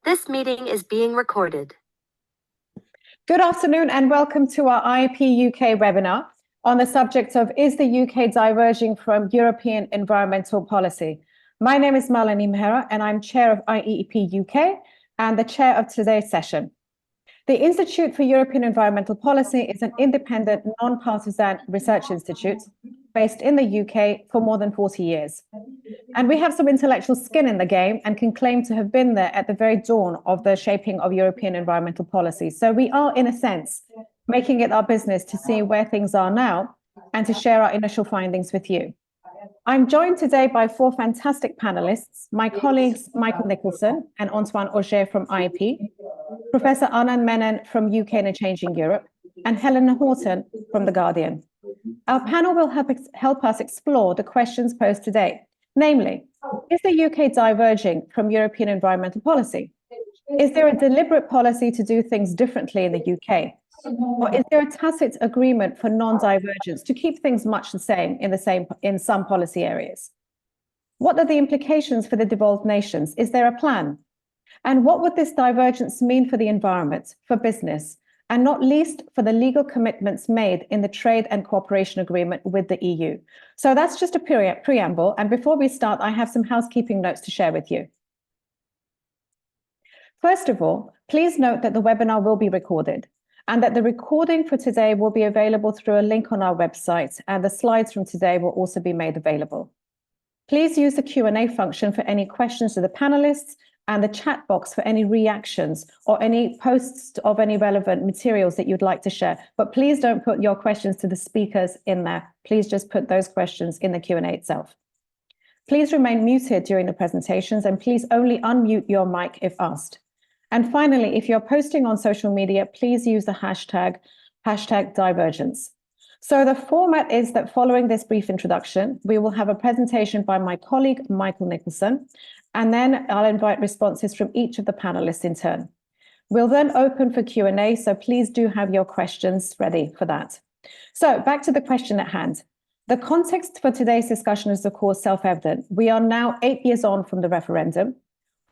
This meeting is being recorded. Good afternoon and welcome to our IEEP UK webinar on the subject of Is the UK diverging from European environmental policy? My name is Malini Mehra and I'm Chair of IEEP UK and the Chair of today's session. The Institute for European Environmental Policy is an independent, non-partisan research institute based in the UK for more than 40 years. And we have some intellectual skin in the game and can claim to have been there at the very dawn of the shaping of European environmental policy. So we are, in a sense, making it our business to see where things are now and to share our initial findings with you. I'm joined today by four fantastic panelists, my colleagues Michael Nicholson and Antoine Auger from IEP, Professor Anand Menon from UK and Changing Europe, and Helena Horton from The Guardian. Our panel will help us explore the questions posed today, namely, is the UK diverging from European environmental policy? Is there a deliberate policy to do things differently in the UK? Or is there a tacit agreement for non-divergence to keep things much the same in some policy areas? What are the implications for the devolved nations? Is there a plan? And what would this divergence mean for the environment, for business, and not least for the legal commitments made in the trade and cooperation agreement with the EU? So that's just a preamble. And before we start, I have some housekeeping notes to share with you. First of all, please note that the webinar will be recorded and that the recording for today will be available through a link on our website, and the slides from today will also be made available. Please use the Q&A function for any questions to the panelists and the chat box for any reactions or any posts of any relevant materials that you'd like to share. But please don't put your questions to the speakers in there. Please just put those questions in the Q&A itself. Please remain muted during the presentations and please only unmute your mic if asked. And finally, if you're posting on social media, please use the hashtag divergence. So the format is that following this brief introduction, we will have a presentation by my colleague, Michael Nicholson, and then I'll invite responses from each of the panelists in turn. We'll then open for Q&A, so please do have your questions ready for that. So back to the question at hand. The context for today's discussion is, of course, self-evident. We are now 8 years on from the referendum,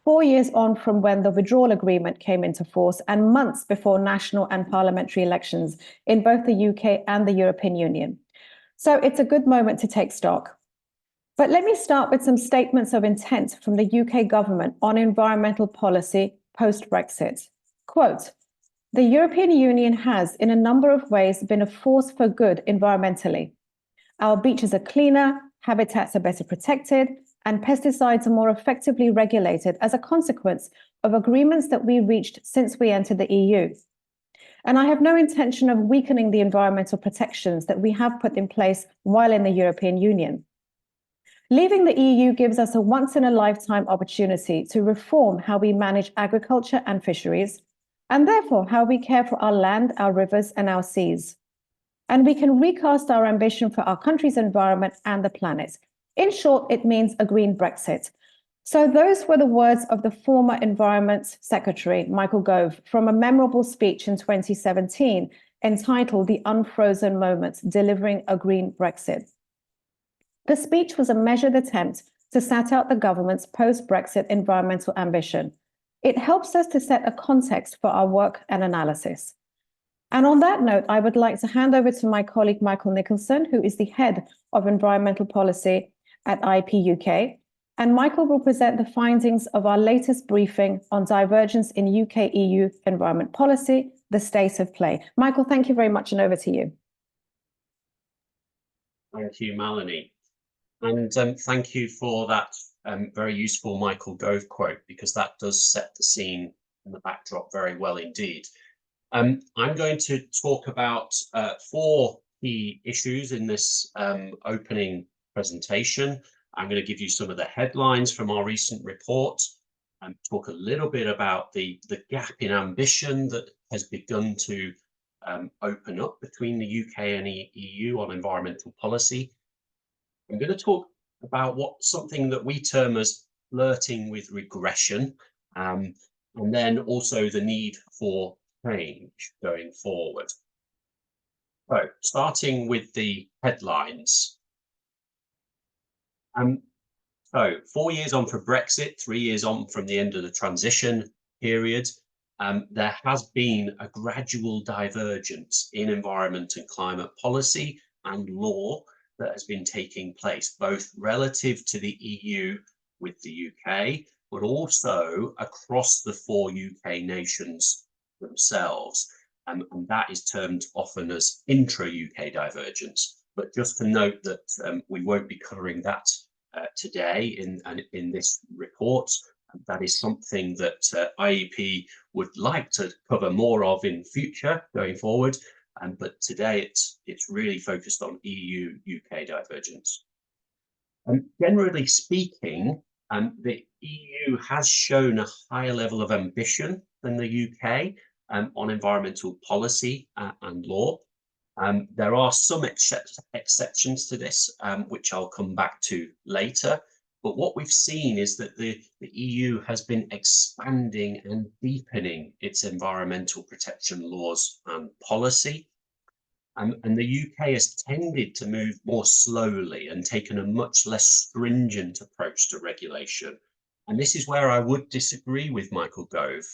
4 years on from when the withdrawal agreement came into force, and months before national and parliamentary elections in both the UK and the European Union. So it's a good moment to take stock. But let me start with some statements of intent from the UK government on environmental policy post-Brexit. Quote, "The European Union has, in a number of ways, been a force for good environmentally. Our beaches are cleaner, habitats are better protected, and pesticides are more effectively regulated as a consequence of agreements that we reached since we entered the EU. And I have no intention of weakening the environmental protections that we have put in place while in the European Union. Leaving the EU gives us a once-in-a-lifetime opportunity to reform how we manage agriculture and fisheries, and therefore how we care for our land, our rivers, and our seas. And we can recast our ambition for our country's environment and the planet. In short, it means a green Brexit." So those were the words of the former Environment Secretary, Michael Gove, from a memorable speech in 2017 entitled "The Unfrozen Moment, Delivering a Green Brexit." The speech was a measured attempt to set out the government's post-Brexit environmental ambition. It helps us to set a context for our work and analysis. And on that note, I would like to hand over to my colleague, Michael Nicholson, who is the head of environmental policy at IEP UK. And Michael will present the findings of our latest briefing on divergence in UK-EU environment policy, the state of play. Michael, thank you very much, and over to you. Thank you, Malini. And thank you for that very useful Michael Gove quote, because that does set the scene and the backdrop very well indeed. I'm going to talk about 4 key issues in this opening presentation. I'm going to give you some of the headlines from our recent report and talk a little bit about the gap in ambition that has begun to open up between the UK and the EU on environmental policy. I'm going to talk about something that we term as flirting with regression, and then also the need for change going forward. So, starting with the headlines. So 4 years on from Brexit, 3 years on from the end of the transition, period, there has been a gradual divergence in environment and climate policy and law that has been taking place, both relative to the EU with the UK, but also across the 4 UK nations themselves. And that is termed often as intra-UK divergence. But just to note that we won't be covering that today in this report. That is something that IEP would like to cover more of in future going forward. But today it's really focused on EU-UK divergence. Generally speaking, the EU has shown a higher level of ambition than the UK on environmental policy and law. There are some exceptions to this, which I'll come back to later. But what we've seen is that the EU has been expanding and deepening its environmental protection laws and policy. And the UK has tended to move more slowly and taken a much less stringent approach to regulation. And this is where I would disagree with Michael Gove.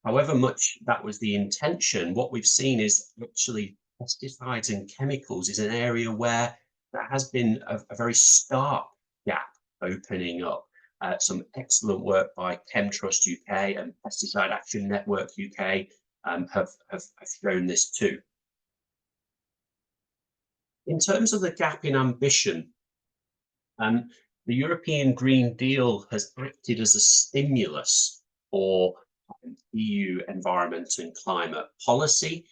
However much that was the intention, what we've seen is actually pesticides and chemicals is an area where there has been a very stark gap opening up. Some excellent work by ChemTrust UK and Pesticide Action Network UK have shown this too. In terms of the gap in ambition, the European Green Deal has acted as a stimulus for EU environment and climate policy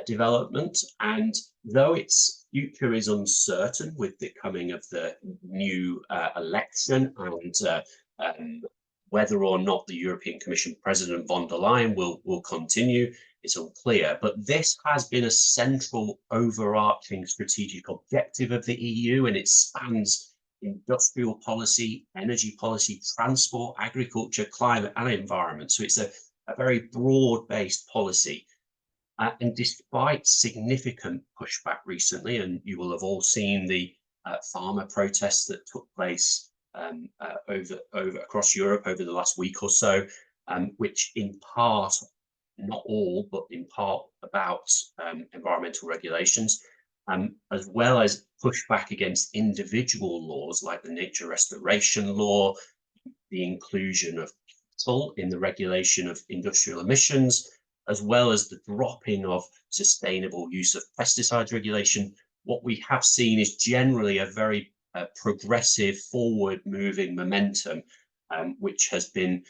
development, and though its future is uncertain with the coming of the new election and whether or not the European Commission President von der Leyen will continue, it's unclear. But this has been a central overarching strategic objective of the EU, and it spans industrial policy, energy policy, transport, agriculture, climate and environment. So it's a very broad-based policy. And despite significant pushback recently, and you will have all seen the farmer protests that took place across Europe over the last week or so, which in part, not all, but in part about environmental regulations, as well as pushback against individual laws like the nature restoration law, the inclusion of cattle in the regulation of industrial emissions, as well as the dropping of sustainable use of pesticides regulation. What we have seen is generally a very progressive, forward-moving momentum, which has been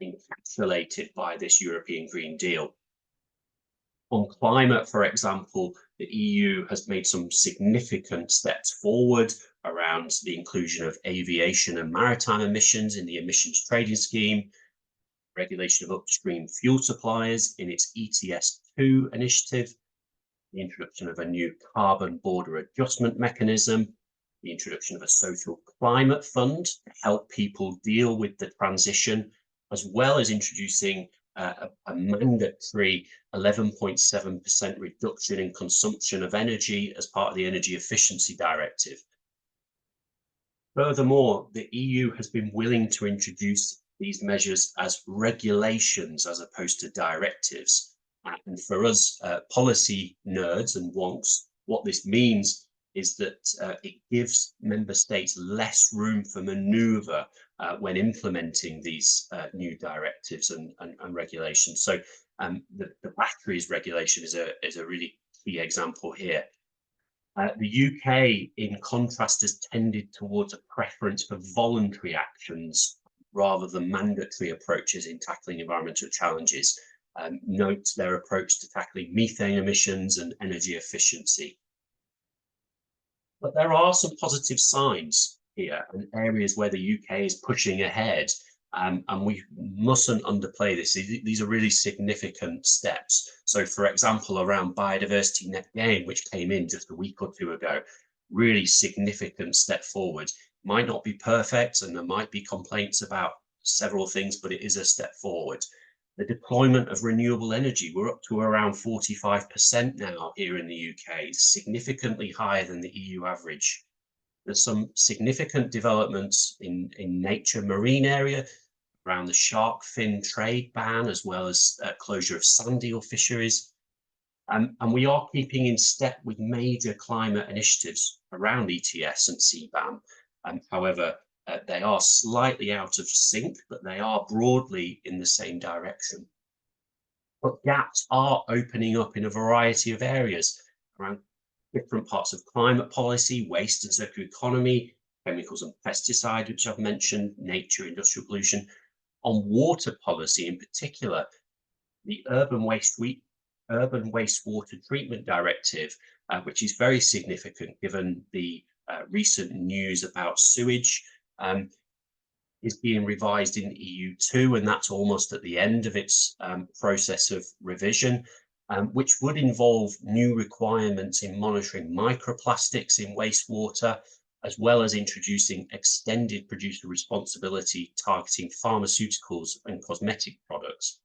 encapsulated by this European Green Deal. On climate, for example, the EU has made some significant steps forward around the inclusion of aviation and maritime emissions in the emissions trading scheme, regulation of upstream fuel suppliers in its ETS2 initiative, the introduction of a new carbon border adjustment mechanism, the introduction of a social climate fund to help people deal with the transition, as well as introducing a mandatory 11.7% reduction in consumption of energy as part of the Energy Efficiency Directive. Furthermore, the EU has been willing to introduce these measures as regulations as opposed to directives. And for us policy nerds and wonks, what this means is that it gives member states less room for maneuver when implementing these new directives and regulations. So the batteries regulation is a really key example here. The UK, in contrast, has tended towards a preference for voluntary actions rather than mandatory approaches in tackling environmental challenges. Note their approach to tackling methane emissions and energy efficiency. But there are some positive signs here and areas where the UK is pushing ahead, and we mustn't underplay this. These are really significant steps. So, for example, around biodiversity net gain, which came in just a week or two ago, really significant step forward. Might not be perfect, and there might be complaints about several things, but it is a step forward. The deployment of renewable energy, we're up to around 45% now here in the UK, significantly higher than the EU average. There's some significant developments in nature marine area, around the shark fin trade ban, as well as closure of sand eel fisheries. And we are keeping in step with major climate initiatives around ETS and CBAM. However, they are slightly out of sync, but they are broadly in the same direction. But gaps are opening up in a variety of areas around different parts of climate policy, waste and circular economy, chemicals and pesticides, which I've mentioned, nature, industrial pollution. On water policy in particular, the urban wastewater treatment directive, which is very significant given the recent news about sewage, is being revised in the EU too, and that's almost at the end of its process of revision, which would involve new requirements in monitoring microplastics in wastewater, as well as introducing extended producer responsibility targeting pharmaceuticals and cosmetic products.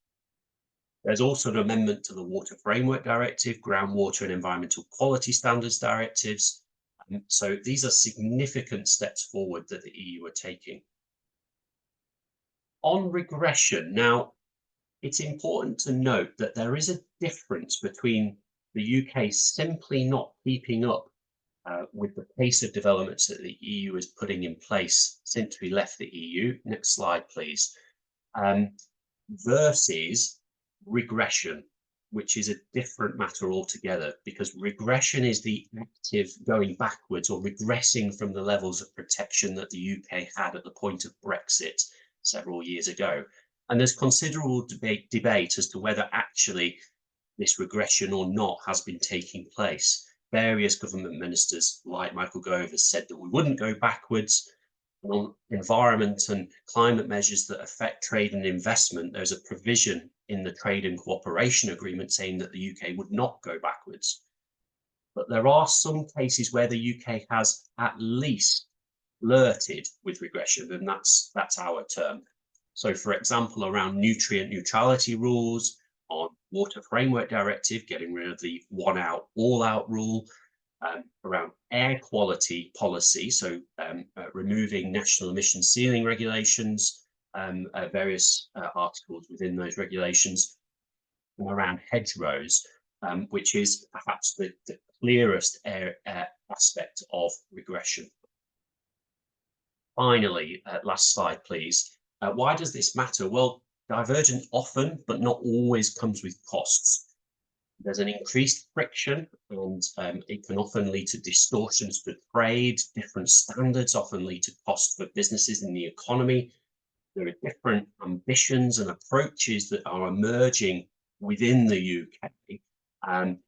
There's also an amendment to the Water Framework Directive, Groundwater and Environmental Quality Standards Directives. So these are significant steps forward that the EU are taking. On regression, now, it's important to note that there is a difference between the UK simply not keeping up with the pace of developments that the EU is putting in place since we left the EU. Next slide, please. Versus regression, which is a different matter altogether, because regression is the active going backwards or regressing from the levels of protection that the UK had at the point of Brexit several years ago. And there's considerable debate as to whether actually this regression or not has been taking place. Various government ministers, like Michael Gove, has said that we wouldn't go backwards. On environment and climate measures that affect trade and investment, there's a provision in the Trade and Cooperation Agreement saying that the UK would not go backwards. But there are some cases where the UK has at least flirted with regression, and that's our term. So, for example, around nutrient neutrality rules, on Water Framework Directive, getting rid of the one out, all out rule, around air quality policy, so removing national emission ceiling regulations, various articles within those regulations, and around hedgerows, which is perhaps the clearest aspect of regression. Finally, last slide, please. Why does this matter? Well, divergence often, but not always, comes with costs. There's an increased friction, and it can often lead to distortions to trade. Different standards often lead to cost for businesses in the economy. There are different ambitions and approaches that are emerging within the UK. And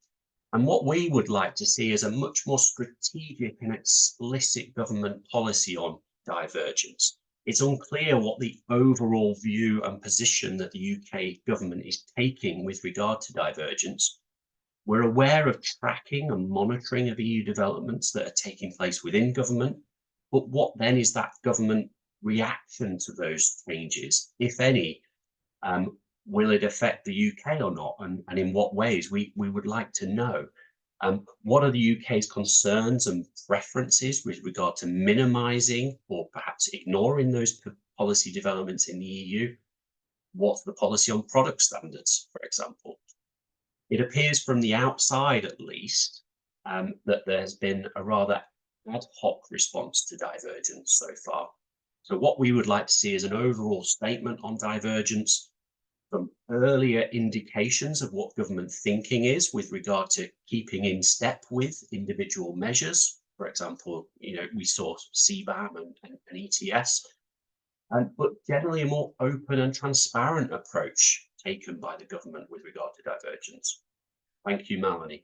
what we would like to see is a much more strategic and explicit government policy on divergence. It's unclear what the overall view and position that the UK government is taking with regard to divergence. We're aware of tracking and monitoring of EU developments that are taking place within government, but what then is that government reaction to those changes, if any? Will it affect the UK or not, and in what ways? We would like to know. What are the UK's concerns and preferences with regard to minimising or perhaps ignoring those policy developments in the EU? What's the policy on product standards, for example? It appears from the outside, at least, that there's been a rather ad hoc response to divergence so far. So what we would like to see is an overall statement on divergence, from earlier indications of what government thinking is with regard to keeping in step with individual measures. For example, we saw CBAM and ETS, but generally a more open and transparent approach taken by the government with regard to divergence. Thank you, Melanie.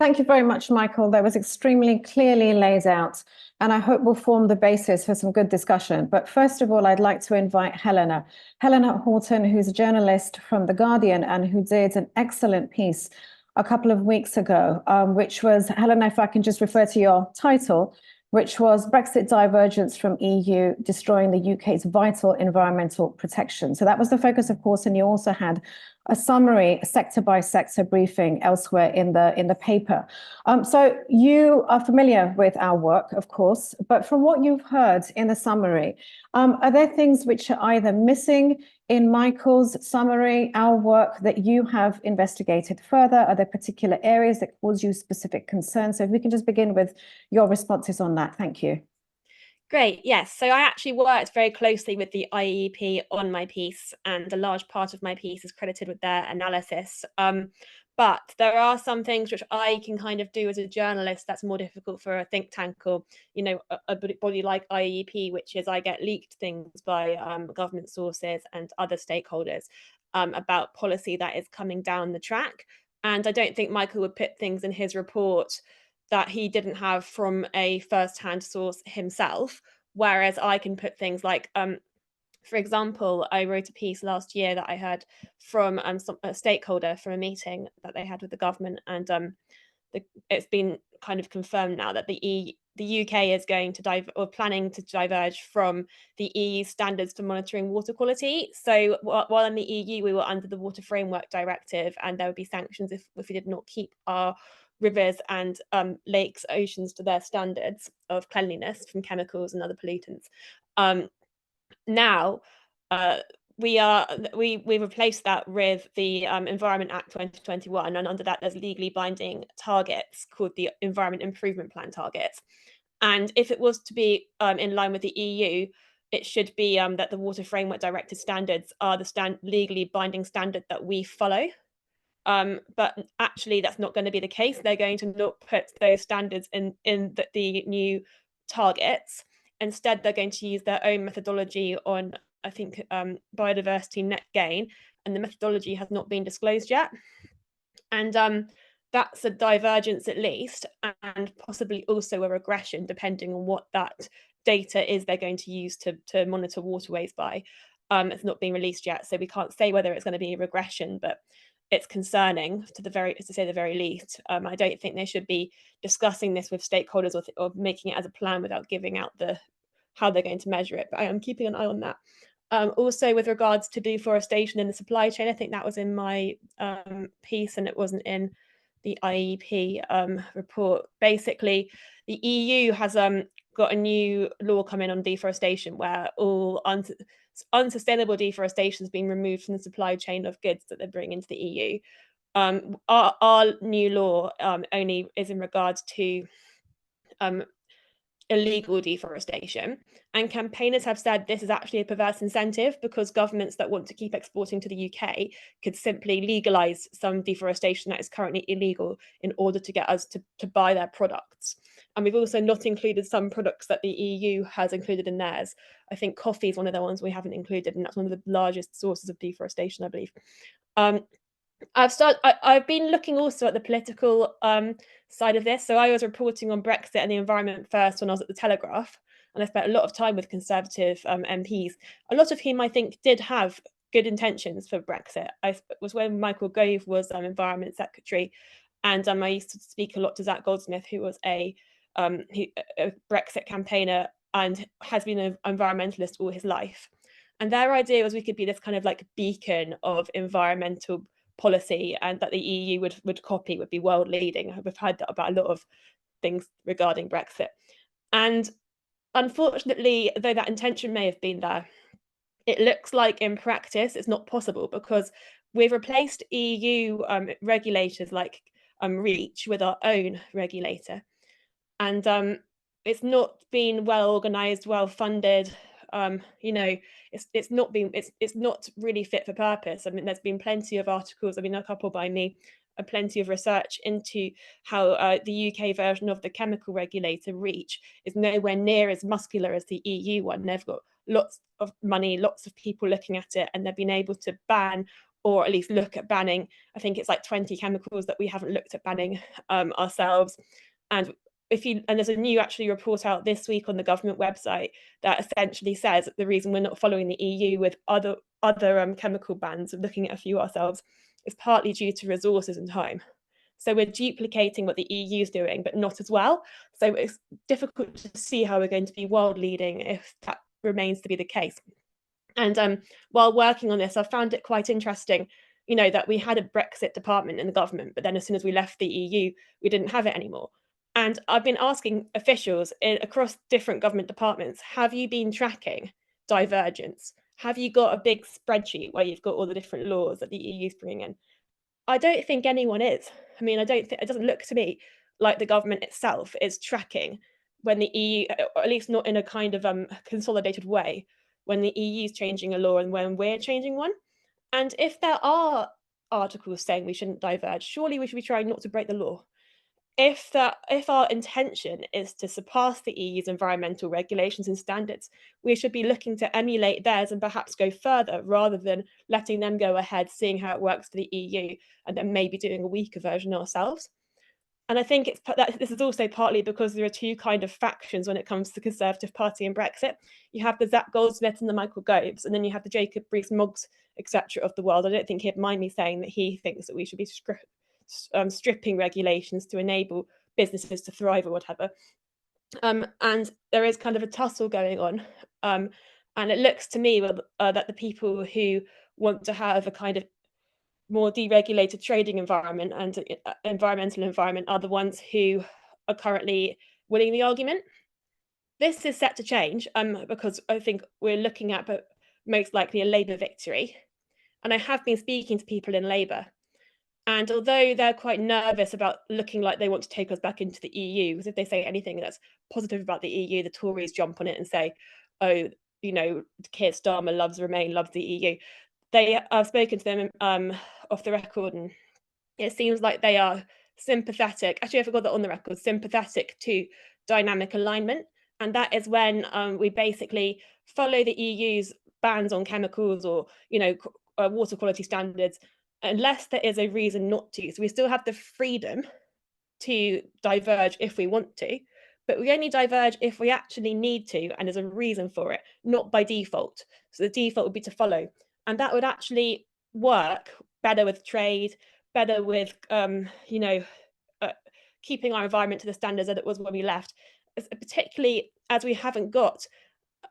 Thank you very much, Michael. That was extremely clearly laid out, and I hope will form the basis for some good discussion. But first of all, I'd like to invite Helena Horton, who's a journalist from The Guardian and who did an excellent piece a couple of weeks ago, which was, Helena, if I can just refer to your title, which was Brexit Divergence from EU Destroying the UK's Vital Environmental Protection. So that was the focus, of course, and you also had a summary, sector by sector briefing elsewhere in the paper. So you are familiar with our work, of course, but from what you've heard in the summary, are there things which are either missing in Michael's summary, our work, that you have investigated further? Are there particular areas that cause you specific concerns? So if we can just begin with your responses on that. Thank you. Great, yes. So I actually worked very closely with the IEEP on my piece, and a large part of my piece is credited with their analysis. But there are some things which I can kind of do as a journalist that's more difficult for a think tank or, you know, a body like IEEP, which is I get leaked things by government sources and other stakeholders about policy that is coming down the track. And I don't think Michael would put things in his report that he didn't have from a first-hand source himself, whereas I can put things like, for example, I wrote a piece last year that I heard from a stakeholder from a meeting that they had with the government, and it's been kind of confirmed now that the UK is going to planning to diverge from the EU standards for monitoring water quality. So while in the EU we were under the Water Framework Directive, and there would be sanctions if we did not keep our rivers and lakes, oceans to their standards of cleanliness from chemicals and other pollutants. Now we replaced that with the Environment Act 2021, and under that there's legally binding targets called the Environment Improvement Plan targets. And if it was to be in line with the EU, it should be that the Water Framework Directive standards are the legally binding standard that we follow. But actually that's not going to be the case. They're going to not put those standards in the new targets. Instead, they're going to use their own methodology on, I think, biodiversity net gain, and the methodology has not been disclosed yet. And that's a divergence at least, and possibly also a regression, depending on what that data is they're going to use to monitor waterways by. It's not been released yet, so we can't say whether it's going to be a regression, but it's concerning to say the very least. I don't think they should be discussing this with stakeholders or making it as a plan without giving out how they're going to measure it. But I am keeping an eye on that. Also, with regards to deforestation in the supply chain, I think that was in my piece and it wasn't in the IEP report. Basically, the EU has got a new law coming on deforestation where all unsustainable deforestation has been removed from the supply chain of goods that they bring into the EU. Our new law only is in regards to illegal deforestation, and campaigners have said this is actually a perverse incentive because governments that want to keep exporting to the UK could simply legalise some deforestation that is currently illegal in order to get us to buy their products. And we've also not included some products that the EU has included in theirs. I think coffee is one of the ones we haven't included, and that's one of the largest sources of deforestation, I believe. I've been looking also at the political side of this. So I was reporting on Brexit and the environment first when I was at the Telegraph, and I spent a lot of time with Conservative MPs, a lot of whom I think did have good intentions for Brexit. I was when Michael Gove was Environment Secretary, and I used to speak a lot to Zach Goldsmith, who was a Brexit campaigner and has been an environmentalist all his life. And their idea was we could be this kind of like beacon of environmental policy, and that the EU would copy, would be world leading. We've heard that about a lot of things regarding Brexit. And unfortunately, though that intention may have been there, it looks like in practice it's not possible, because we've replaced EU regulators like REACH with our own regulator. And it's not been well organised, well funded. You know, it's not really fit for purpose. I mean, there's been plenty of articles, I mean, a couple by me, plenty of research into how the UK version of the chemical regulator REACH is nowhere near as muscular as the EU one. They've got lots of money, lots of people looking at it, and they've been able to ban, or at least look at banning, I think it's like 20 chemicals that we haven't looked at banning ourselves. And there's a new actually report out this week on the government website that essentially says that the reason we're not following the EU with other chemical bans, and looking at a few ourselves, is partly due to resources and time. So we're duplicating what the EU is doing, but not as well. So it's difficult to see how we're going to be world leading if that remains to be the case. And while working on this, I found it quite interesting. you know, that we had a Brexit department in the government, but then as soon as we left the EU, we didn't have it anymore. And I've been asking officials across different government departments, have you been tracking divergence? Have you got a big spreadsheet where you've got all the different laws that the EU is bringing in? I don't think anyone is. I mean, I don't think, it doesn't look to me like the government itself is tracking when the EU, or at least not in a kind of consolidated way, when the EU is changing a law and when we're changing one. And if there are articles saying we shouldn't diverge, surely we should be trying not to break the law. If our intention is to surpass the EU's environmental regulations and standards, we should be looking to emulate theirs and perhaps go further rather than letting them go ahead, seeing how it works for the EU, and then maybe doing a weaker version ourselves. And I think this is also partly because there are two kind of factions when it comes to the Conservative Party and Brexit. You have the Zach Goldsmiths and the Michael Goves, and then you have the Jacob Rees-Moggs, etc. of the world. I don't think he'd mind me saying that he thinks that we should be stripping regulations to enable businesses to thrive or whatever. And there is kind of a tussle going on. And it looks to me that the people who want to have a kind of more deregulated trading environment and environmental environment are the ones who are currently winning the argument. This is set to change because I think we're looking at most likely a Labour victory. And I have been speaking to people in Labour. And although they're quite nervous about looking like they want to take us back into the EU, because if they say anything that's positive about the EU, the Tories jump on it and say, oh, you know, Keir Starmer loves Remain, loves the EU. I've spoken to them off the record, and it seems like they are sympathetic. Actually, I forgot that on the record, sympathetic to dynamic alignment. And that is when we basically follow the EU's bans on chemicals or, you know, water quality standards, unless there is a reason not to. So we still have the freedom to diverge if we want to, but we only diverge if we actually need to and there's a reason for it, not by default. So the default would be to follow. And that would actually work better with trade, better with, keeping our environment to the standards that it was when we left, particularly as we haven't got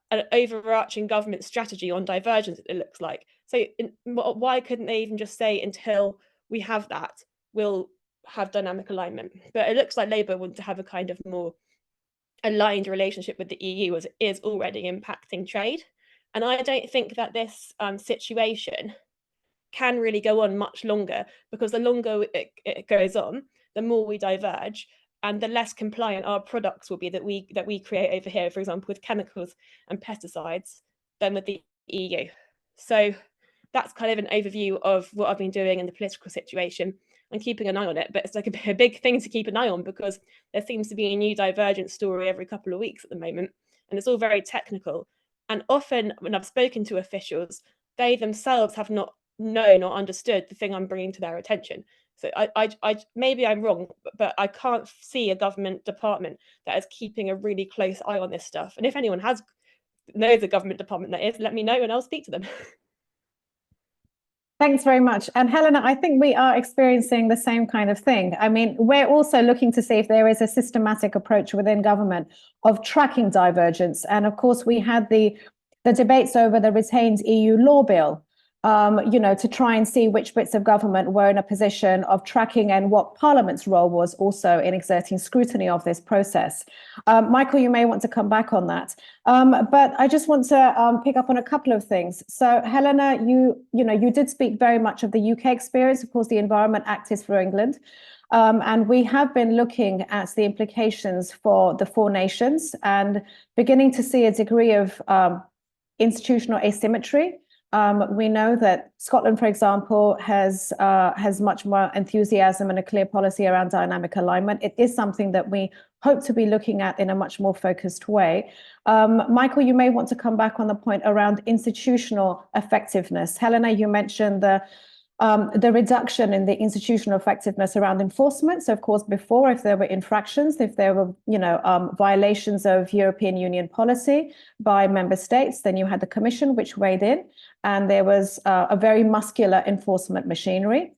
an overarching government strategy on divergence, it looks like. So why couldn't they even just say, until we have that, we'll have dynamic alignment? But it looks like Labour want to have a kind of more aligned relationship with the EU, as it is already impacting trade. And I don't think that this situation can really go on much longer, because the longer it goes on, the more we diverge and the less compliant our products will be that we create over here, for example, with chemicals and pesticides, than with the EU. So that's kind of an overview of what I've been doing in the political situation and keeping an eye on it. But it's like a big thing to keep an eye on, because there seems to be a new divergence story every couple of weeks at the moment, and it's all very technical. And often when I've spoken to officials, they themselves have not known or understood the thing I'm bringing to their attention. So I maybe I'm wrong, but I can't see a government department that is keeping a really close eye on this stuff. And if anyone knows a government department that is, let me know and I'll speak to them. Thanks very much. And Helena, I think we are experiencing the same kind of thing. I mean, we're also looking to see if there is a systematic approach within government of tracking divergence. And of course, we had the debates over the retained EU law bill, to try and see which bits of government were in a position of tracking and what Parliament's role was also in exerting scrutiny of this process. Michael, you may want to come back on that. But I just want to pick up on a couple of things. So Helena, you did speak very much of the UK experience. Of course, the Environment Act is for England. And we have been looking at the implications for the four nations and beginning to see a degree of institutional asymmetry. We know that Scotland, for example, has much more enthusiasm and a clear policy around dynamic alignment. It is something that we hope to be looking at in a much more focused way. Michael, you may want to come back on the point around institutional effectiveness. Helena, you mentioned the reduction in the institutional effectiveness around enforcement. So, of course, before, if there were infractions, if there were, violations of European Union policy by member states, then you had the Commission, which weighed in, and there was a very muscular enforcement machinery.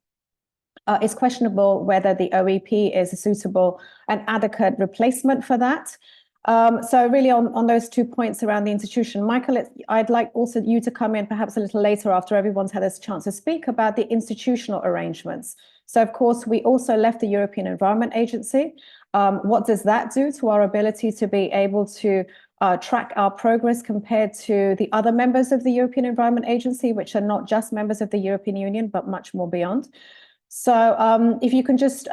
It's questionable whether the OEP is a suitable and adequate replacement for that. So really on those 2 points around the institution, Michael, I'd like also you to come in perhaps a little later after everyone's had a chance to speak about the institutional arrangements. So of course, we also left the European Environment Agency. What does that do to our ability to be able to track our progress compared to the other members of the European Environment Agency, which are not just members of the European Union, but much more beyond? So if you can just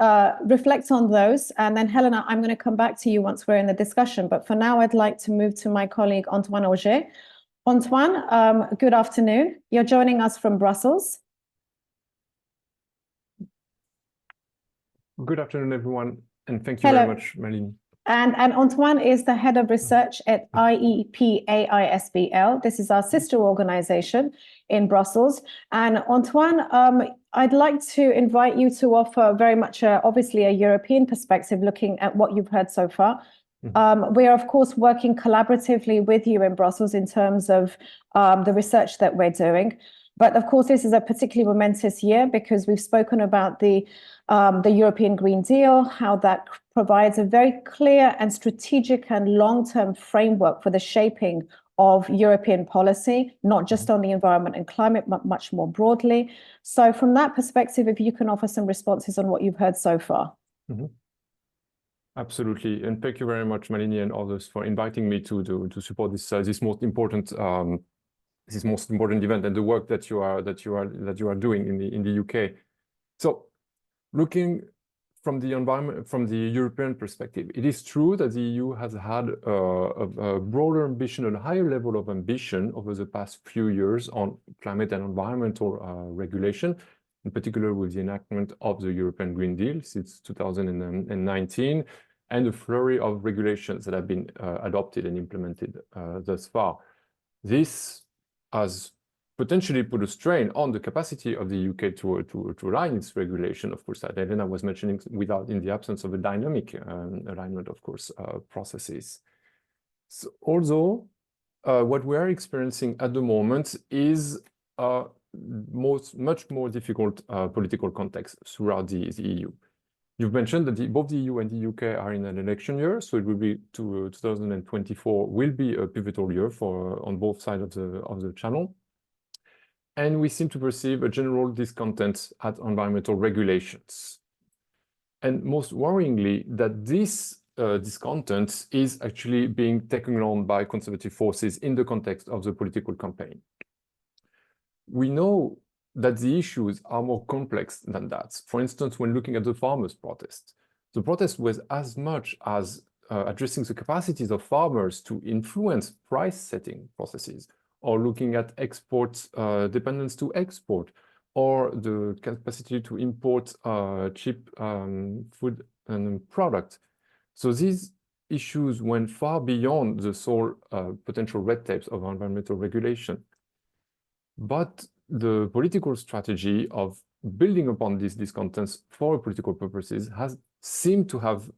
reflect on those, and then Helena, I'm going to come back to you once we're in the discussion. But for now, I'd like to move to my colleague, Antoine Auger. Antoine, good afternoon. You're joining us from Brussels. Good afternoon, everyone, and thank you very much, Malini. And Antoine is the head of research at IEEP AISBL. This is our sister organization in Brussels. And Antoine, I'd like to invite you to offer very much, obviously, a European perspective looking at what you've heard so far. We are, of course, working collaboratively with you in Brussels in terms of the research that we're doing. But of course, this is a particularly momentous year because we've spoken about the European Green Deal, how that provides a very clear and strategic and long-term framework for the shaping of European policy, not just on the environment and climate, but much more broadly. So from that perspective, if you can offer some responses on what you've heard so far. Absolutely, and thank you very much, Malini and others, for inviting me to support this most important event and the work that you are doing in the UK. So, looking from the European perspective, it is true that the EU has had a broader ambition and a higher level of ambition over the past few years on climate and environmental regulation, in particular with the enactment of the European Green Deal since 2019, and a flurry of regulations that have been adopted and implemented thus far. This has potentially put a strain on the capacity of the UK to align its regulation, of course, that Helena was mentioning, in the absence of a dynamic alignment, of course, processes. So, although what we are experiencing at the moment is much more difficult political context throughout the EU. You've mentioned that both the EU and the UK are in an election year, so it will be 2024 will be a pivotal year on both sides of the channel. And we seem to perceive a general discontent at environmental regulations. And most worryingly, that this discontent is actually being taken on by conservative forces in the context of the political campaign. We know that the issues are more complex than that. For instance, when looking at the farmers' protest, the protest was as much as addressing the capacities of farmers to influence price-setting processes, or looking at export dependence to export, or the capacity to import cheap food and product. So these issues went far beyond the sole potential red tapes of environmental regulation. But the political strategy of building upon these discontents for political purposes seems to have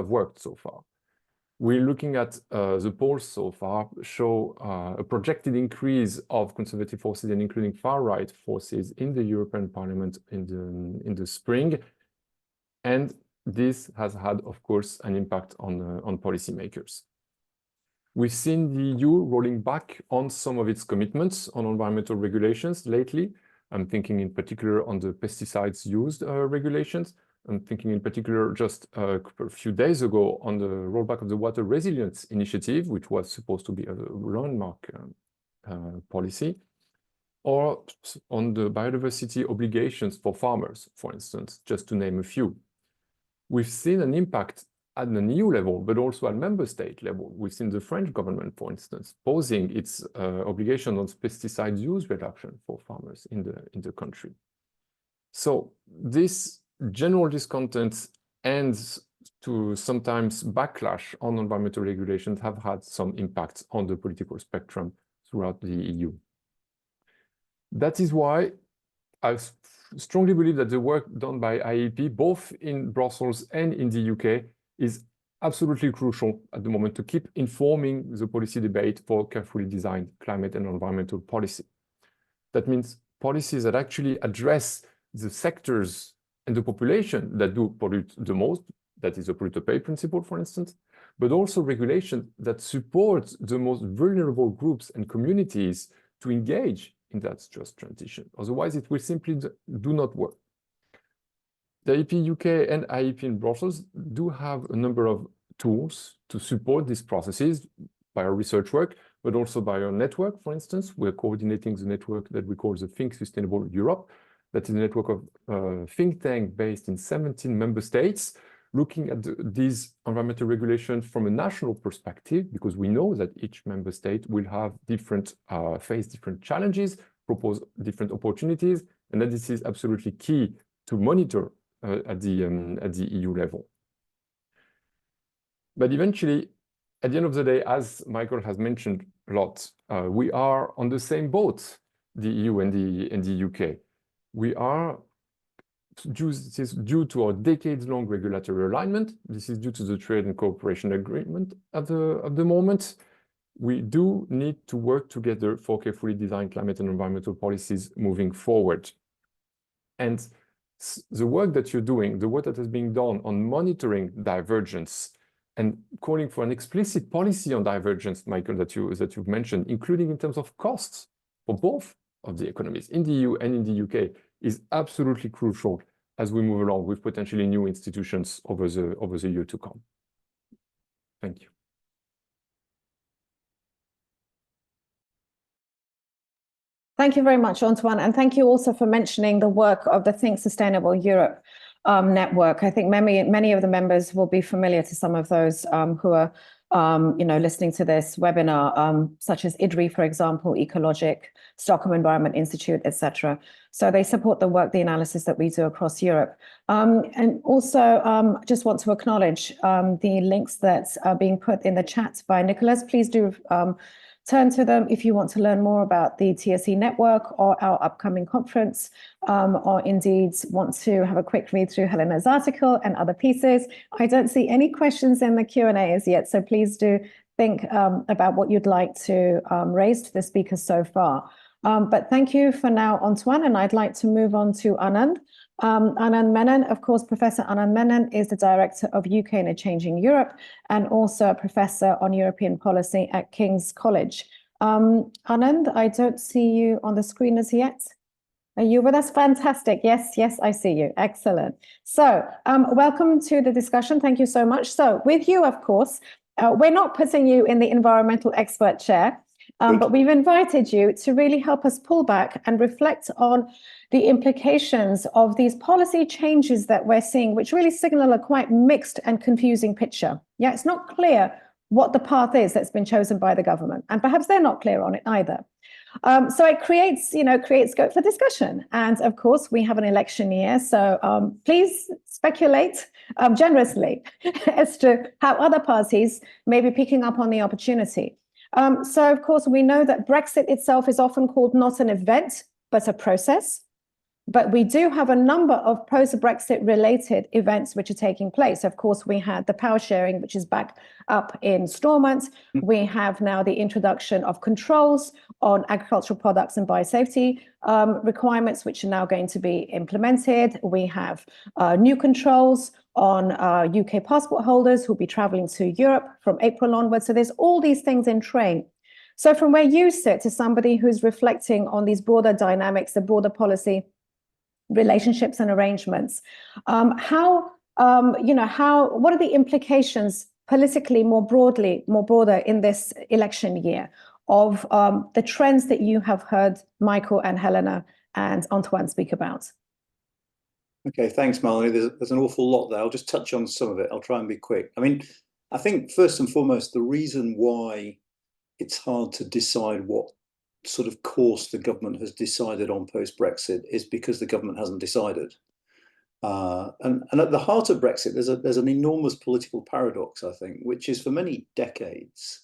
worked so far. We're looking at the polls so far show a projected increase of conservative forces and including far-right forces in the European Parliament in the spring, and this has had, of course, an impact on policymakers. We've seen the EU rolling back on some of its commitments on environmental regulations lately. I'm thinking in particular on the pesticides used regulations. I'm thinking in particular just a few days ago on the rollback of the Water Resilience Initiative, which was supposed to be a landmark policy, or on the biodiversity obligations for farmers, for instance, just to name a few. We've seen an impact at an EU level, but also at member state level. We've seen the French government, for instance, posing its obligation on pesticide use reduction for farmers in the country. So this general discontent and to sometimes backlash on environmental regulations have had some impact on the political spectrum throughout the EU. That is why I strongly believe that the work done by IEEP, both in Brussels and in the UK, is absolutely crucial at the moment to keep informing the policy debate for carefully designed climate and environmental policy. That means policies that actually address the sectors and the population that do pollute the most, that is a polluter pay principle, for instance, but also regulation that supports the most vulnerable groups and communities to engage in that just transition. Otherwise, it will simply do not work. The IEEP UK and IEEP in Brussels do have a number of tools to support these processes by our research work, but also by our network. For instance, we're coordinating the network that we call the Think Sustainable Europe. That is a network of think tank based in 17 member states, looking at these environmental regulations from a national perspective, because we know that each member state will have face different challenges, propose different opportunities, and that this is absolutely key to monitor at the EU level. But eventually, at the end of the day, as Michael has mentioned a lot, we are on the same boat, the EU and the UK. We are, this is due to our decades-long regulatory alignment. This is due to the trade and cooperation agreement at the moment. We do need to work together for carefully designed climate and environmental policies moving forward. And the work that you're doing, the work that is being done on monitoring divergence and calling for an explicit policy on divergence, Michael, that you've mentioned, including in terms of costs for both of the economies in the EU and in the UK, is absolutely crucial as we move along with potentially new institutions over the year to come. Thank you. Thank you very much, Antoine, and thank you also for mentioning the work of the Think Sustainable Europe network. I think many of the members will be familiar to some of those who are listening to this webinar, such as IDRI, for example, Ecologic, Stockholm Environment Institute, etc. So they support the work, the analysis that we do across Europe. And also just want to acknowledge the links that are being put in the chat by Nicholas. Please do turn to them if you want to learn more about the TSE network or our upcoming conference, or indeed want to have a quick read through Helena's article and other pieces. I don't see any questions in the Q&A as yet, so please do think about what you'd like to raise to the speakers so far. But thank you for now, Antoine, and I'd like to move on to Anand. Anand Menon, of course, Professor Anand Menon is the Director of UK in a Changing Europe and also a Professor on European Policy at King's College. Anand, I don't see you on the screen as yet. Are you with us? Fantastic. Yes, I see you. Excellent. So welcome to the discussion. Thank you so much. So with you, of course, we're not putting you in the environmental expert chair, but we've invited you to really help us pull back and reflect on the implications of these policy changes that we're seeing, which really signal a quite mixed and confusing picture. Yeah, it's not clear what the path is that's been chosen by the government, and perhaps they're not clear on it either. So it creates scope for discussion. And of course, we have an election year, so please speculate generously as to how other parties may be picking up on the opportunity. So of course, we know that Brexit itself is often called not an event, but a process. But we do have a number of post-Brexit related events which are taking place. Of course, we had the power sharing, which is back up in Stormont. We have now the introduction of controls on agricultural products and biosafety requirements, which are now going to be implemented. We have new controls on UK passport holders who'll be traveling to Europe from April onwards. So there's all these things in train. So from where you sit, to somebody who's reflecting on these broader dynamics, the broader policy relationships and arrangements, what are the implications politically more broader in this election year of the trends that you have heard Michael and Helena and Antoine speak about? Okay, thanks, Melanie. There's an awful lot there. I'll just touch on some of it. I'll try and be quick. I mean, I think first and foremost, the reason why it's hard to decide what sort of course the government has decided on post-Brexit is because the government hasn't decided. And at the heart of Brexit, there's an enormous political paradox, I think, which is for many decades,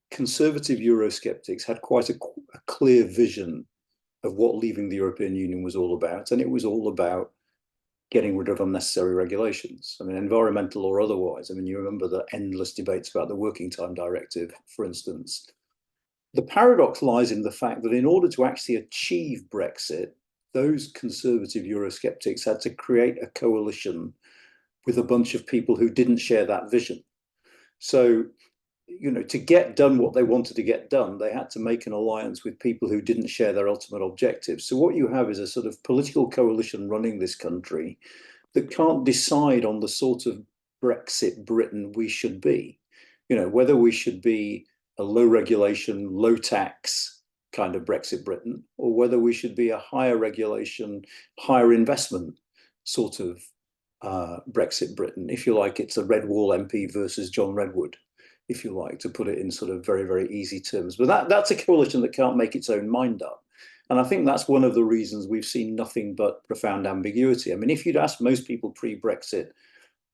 conservative Eurosceptics had quite a clear vision of what leaving the European Union was all about. And it was all about getting rid of unnecessary regulations. I mean, environmental or otherwise. I mean, you remember the endless debates about the Working Time Directive, for instance. The paradox lies in the fact that in order to actually achieve Brexit, those conservative Eurosceptics had to create a coalition with a bunch of people who didn't share that vision. So, you know, to get done what they wanted to get done, they had to make an alliance with people who didn't share their ultimate objectives. So what you have is a sort of political coalition running this country that can't decide on the sort of Brexit Britain we should be. You know, whether we should be a low regulation, low tax kind of Brexit Britain, or whether we should be a higher regulation, higher investment sort of Brexit Britain. If you like, it's a Red Wall MP versus John Redwood, if you like, to put it in sort of very, very easy terms. But that's a coalition that can't make its own mind up. And I think that's one of the reasons we've seen nothing but profound ambiguity. I mean, if you'd asked most people pre-Brexit,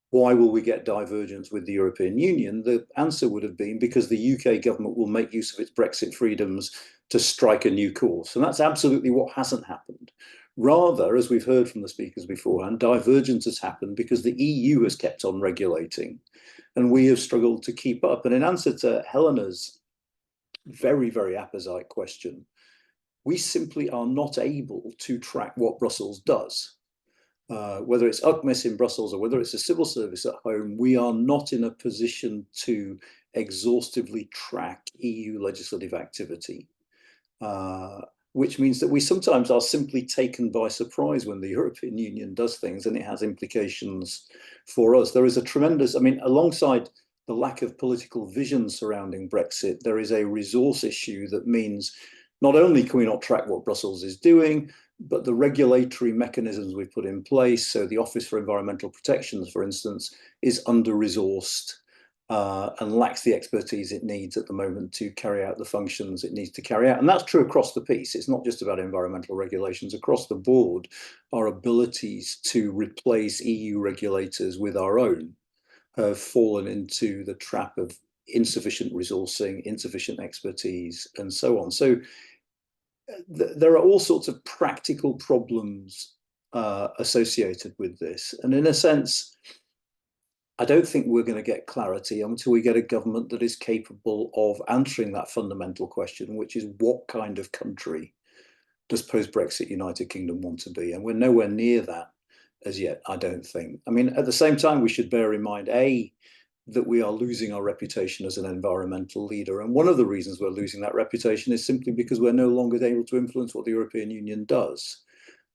why will we get divergence with the European Union? The answer would have been because the UK government will make use of its Brexit freedoms to strike a new course. And that's absolutely what hasn't happened. Rather, as we've heard from the speakers beforehand, divergence has happened because the EU has kept on regulating and we have struggled to keep up. And in answer to Helena's very, very apposite question, we simply are not able to track what Brussels does. Whether it's UCMIS in Brussels or whether it's a civil service at home, we are not in a position to exhaustively track EU legislative activity, which means that we sometimes are simply taken by surprise when the European Union does things and it has implications for us. There is a tremendous, I mean, alongside the lack of political vision surrounding Brexit, there is a resource issue that means not only can we not track what Brussels is doing, but the regulatory mechanisms we've put in place, so the Office for Environmental Protections, for instance, is under-resourced and lacks the expertise it needs at the moment to carry out the functions it needs to carry out. And that's true across the piece. It's not just about environmental regulations. Across the board, our abilities to replace EU regulators with our own have fallen into the trap of insufficient resourcing, insufficient expertise, and so on. So there are all sorts of practical problems associated with this. And in a sense, I don't think we're going to get clarity until we get a government that is capable of answering that fundamental question, which is what kind of country does post-Brexit United Kingdom want to be? And we're nowhere near that as yet, I don't think. I mean, at the same time, we should bear in mind, A, that we are losing our reputation as an environmental leader. And one of the reasons we're losing that reputation is simply because we're no longer able to influence what the European Union does.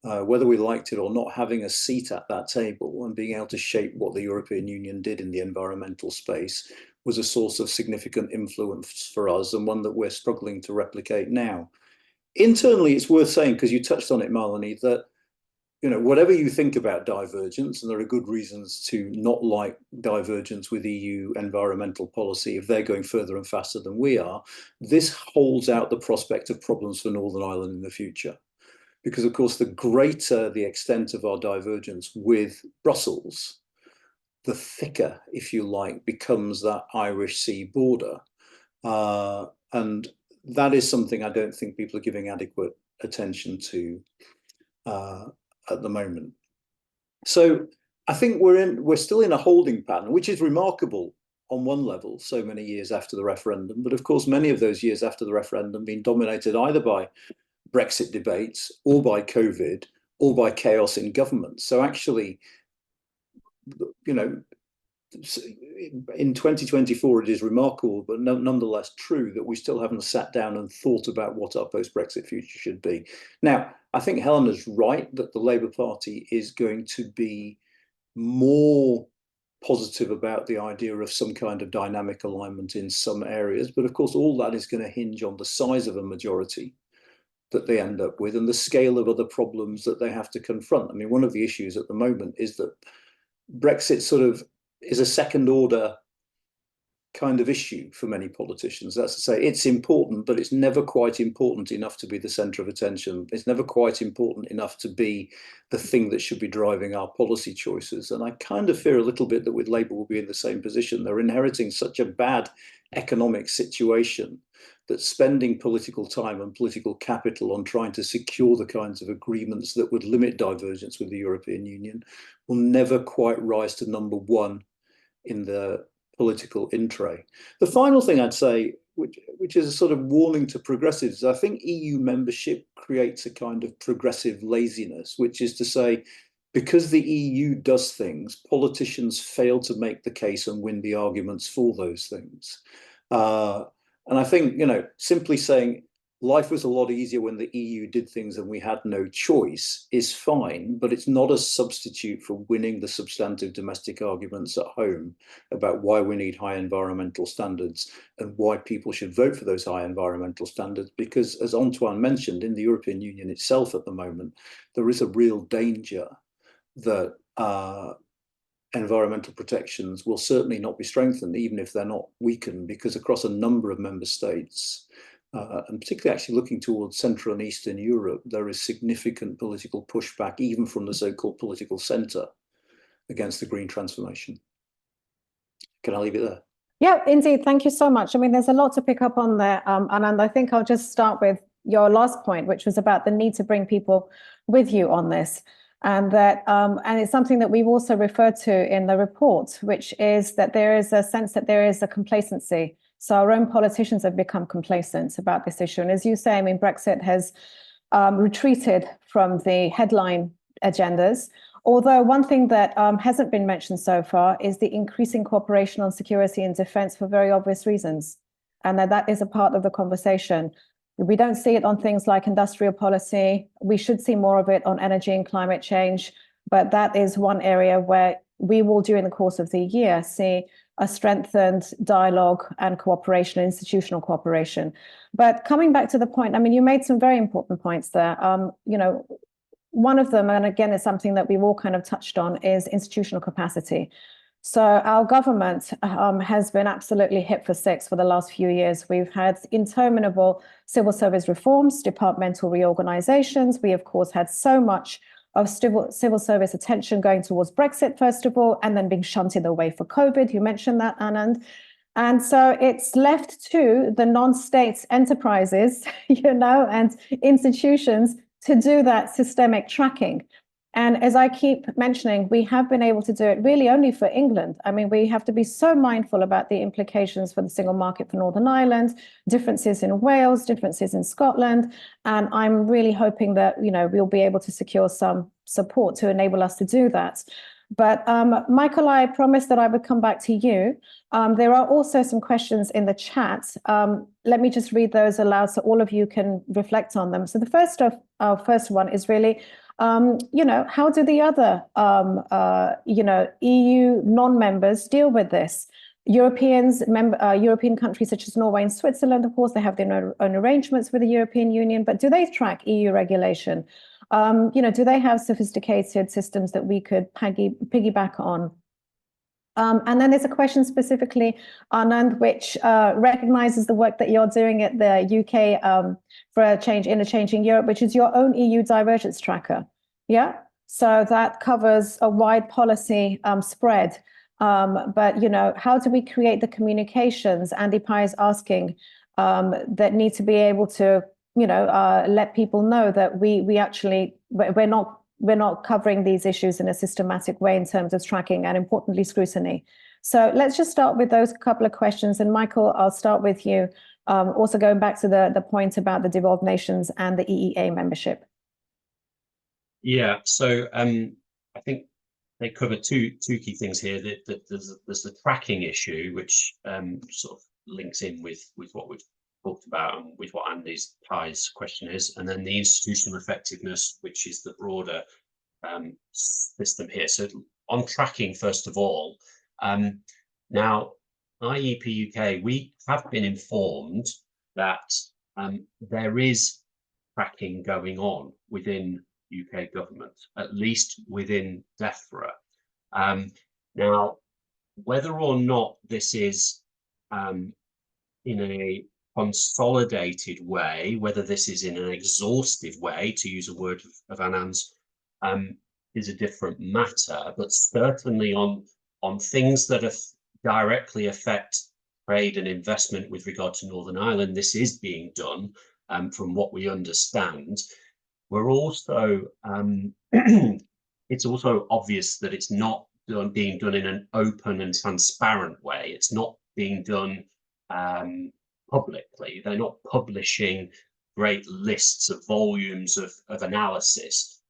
Whether we liked it or not, having a seat at that table and being able to shape what the European Union did in the environmental space was a source of significant influence for us and one that we're struggling to replicate now. Internally, it's worth saying, because you touched on it, Marlene, that whatever you think about divergence, and there are good reasons to not like divergence with EU environmental policy if they're going further and faster than we are, this holds out the prospect of problems for Northern Ireland in the future. Because, of course, the greater the extent of our divergence with Brussels, the thicker, if you like, becomes that Irish Sea border. And that is something I don't think people are giving adequate attention to at the moment. So I think we're still in a holding pattern, which is remarkable on one level, so many years after the referendum. But of course, many of those years after the referendum being dominated either by Brexit debates or by COVID or by chaos in government. So actually, in 2024, it is remarkable, but nonetheless true that we still haven't sat down and thought about what our post-Brexit future should be. Now, I think Helena's right that the Labour Party is going to be more positive about the idea of some kind of dynamic alignment in some areas. But of course, all that is going to hinge on the size of a majority that they end up with and the scale of other problems that they have to confront. I mean, one of the issues at the moment is that Brexit sort of is a second order kind of issue for many politicians. That's to say, it's important, but it's never quite important enough to be the centre of attention. It's never quite important enough to be the thing that should be driving our policy choices. And I kind of fear a little bit that with Labour will be in the same position. They're inheriting such a bad economic situation that spending political time and political capital on trying to secure the kinds of agreements that would limit divergence with the European Union will never quite rise to number one in the political in tray. The final thing I'd say, which is a sort of warning to progressives, I think EU membership creates a kind of progressive laziness, which is to say, because the EU does things, politicians fail to make the case and win the arguments for those things. And I think, you know, simply saying life was a lot easier when the EU did things and we had no choice is fine, but it's not a substitute for winning the substantive domestic arguments at home about why we need high environmental standards and why people should vote for those high environmental standards. Because as Antoine mentioned, in the European Union itself at the moment, there is a real danger that environmental protections will certainly not be strengthened, even if they're not weakened, because across a number of member states, and particularly actually looking towards Central and Eastern Europe, there is significant political pushback, even from the so-called political centre, against the green transformation. Can I leave it there? Yeah, indeed. Thank you so much. I mean, there's a lot to pick up on there. And I think I'll just start with your last point, which was about the need to bring people with you on this. And that, and it's something that we've also referred to in the report, which is that there is a sense that there is a complacency. So our own politicians have become complacent about this issue. And as you say, I mean, Brexit has retreated from the headline agendas. Although one thing that hasn't been mentioned so far is the increasing cooperation on security and defense for very obvious reasons. And that is a part of the conversation. We don't see it on things like industrial policy. We should see more of it on energy and climate change. But that is one area where we will, during the course of the year, see a strengthened dialogue and cooperation, institutional cooperation. But coming back to the point, I mean, you made some very important points there. You know, one of them, and again, it's something that we've all kind of touched on, is institutional capacity. So our government has been absolutely hit for six for the last few years. We've had interminable civil service reforms, departmental reorganizations. We, of course, had so much of civil service attention going towards Brexit, first of all, and then being shunted away for COVID. You mentioned that, Anand. And so it's left to the non-state enterprises, you know, and institutions to do that systemic tracking. And as I keep mentioning, we have been able to do it really only for England. I mean, we have to be so mindful about the implications for the single market for Northern Ireland, differences in Wales, differences in Scotland. And I'm really hoping that, you know, we'll be able to secure some support to enable us to do that. But Michael, I promised that I would come back to you. There are also some questions in the chat. Let me just read those aloud so all of you can reflect on them. So the first one is really, you know, how do the other, you know, EU non-members deal with this? European countries such as Norway and Switzerland, of course, they have their own arrangements with the European Union, but do they track EU regulation? You know, do they have sophisticated systems that we could piggyback on? And then there's a question specifically, Anand, which recognizes the work that you're doing at the UK for a change in a changing Europe, which is your own EU divergence tracker. Yeah, so that covers a wide policy spread. But, you know, how do we create the communications? Andy Pye is asking that need to be able to, you know, let people know that we're not covering these issues in a systematic way in terms of tracking and, importantly, scrutiny. So let's just start with those couple of questions. And Michael, I'll start with you. Also going back to the point about the devolved nations and the EEA membership. Yeah, so I think they cover two key things here. There's the tracking issue, which sort of links in with what we've talked about and with what Andy Pye's question is, and then the institutional effectiveness, which is the broader system here. So on tracking, first of all, now IEEP UK, we have been informed that there is tracking going on within UK government, at least within DEFRA. Now, whether or not this is in a consolidated way, whether this is in an exhaustive way, to use a word of Anand's, is a different matter, but certainly on things that directly affect trade and investment with regard to Northern Ireland, this is being done from what we understand. We're also, it's also obvious that it's not being done in an open and transparent way. It's not being done publicly. They're not publishing great lists of volumes of analysis.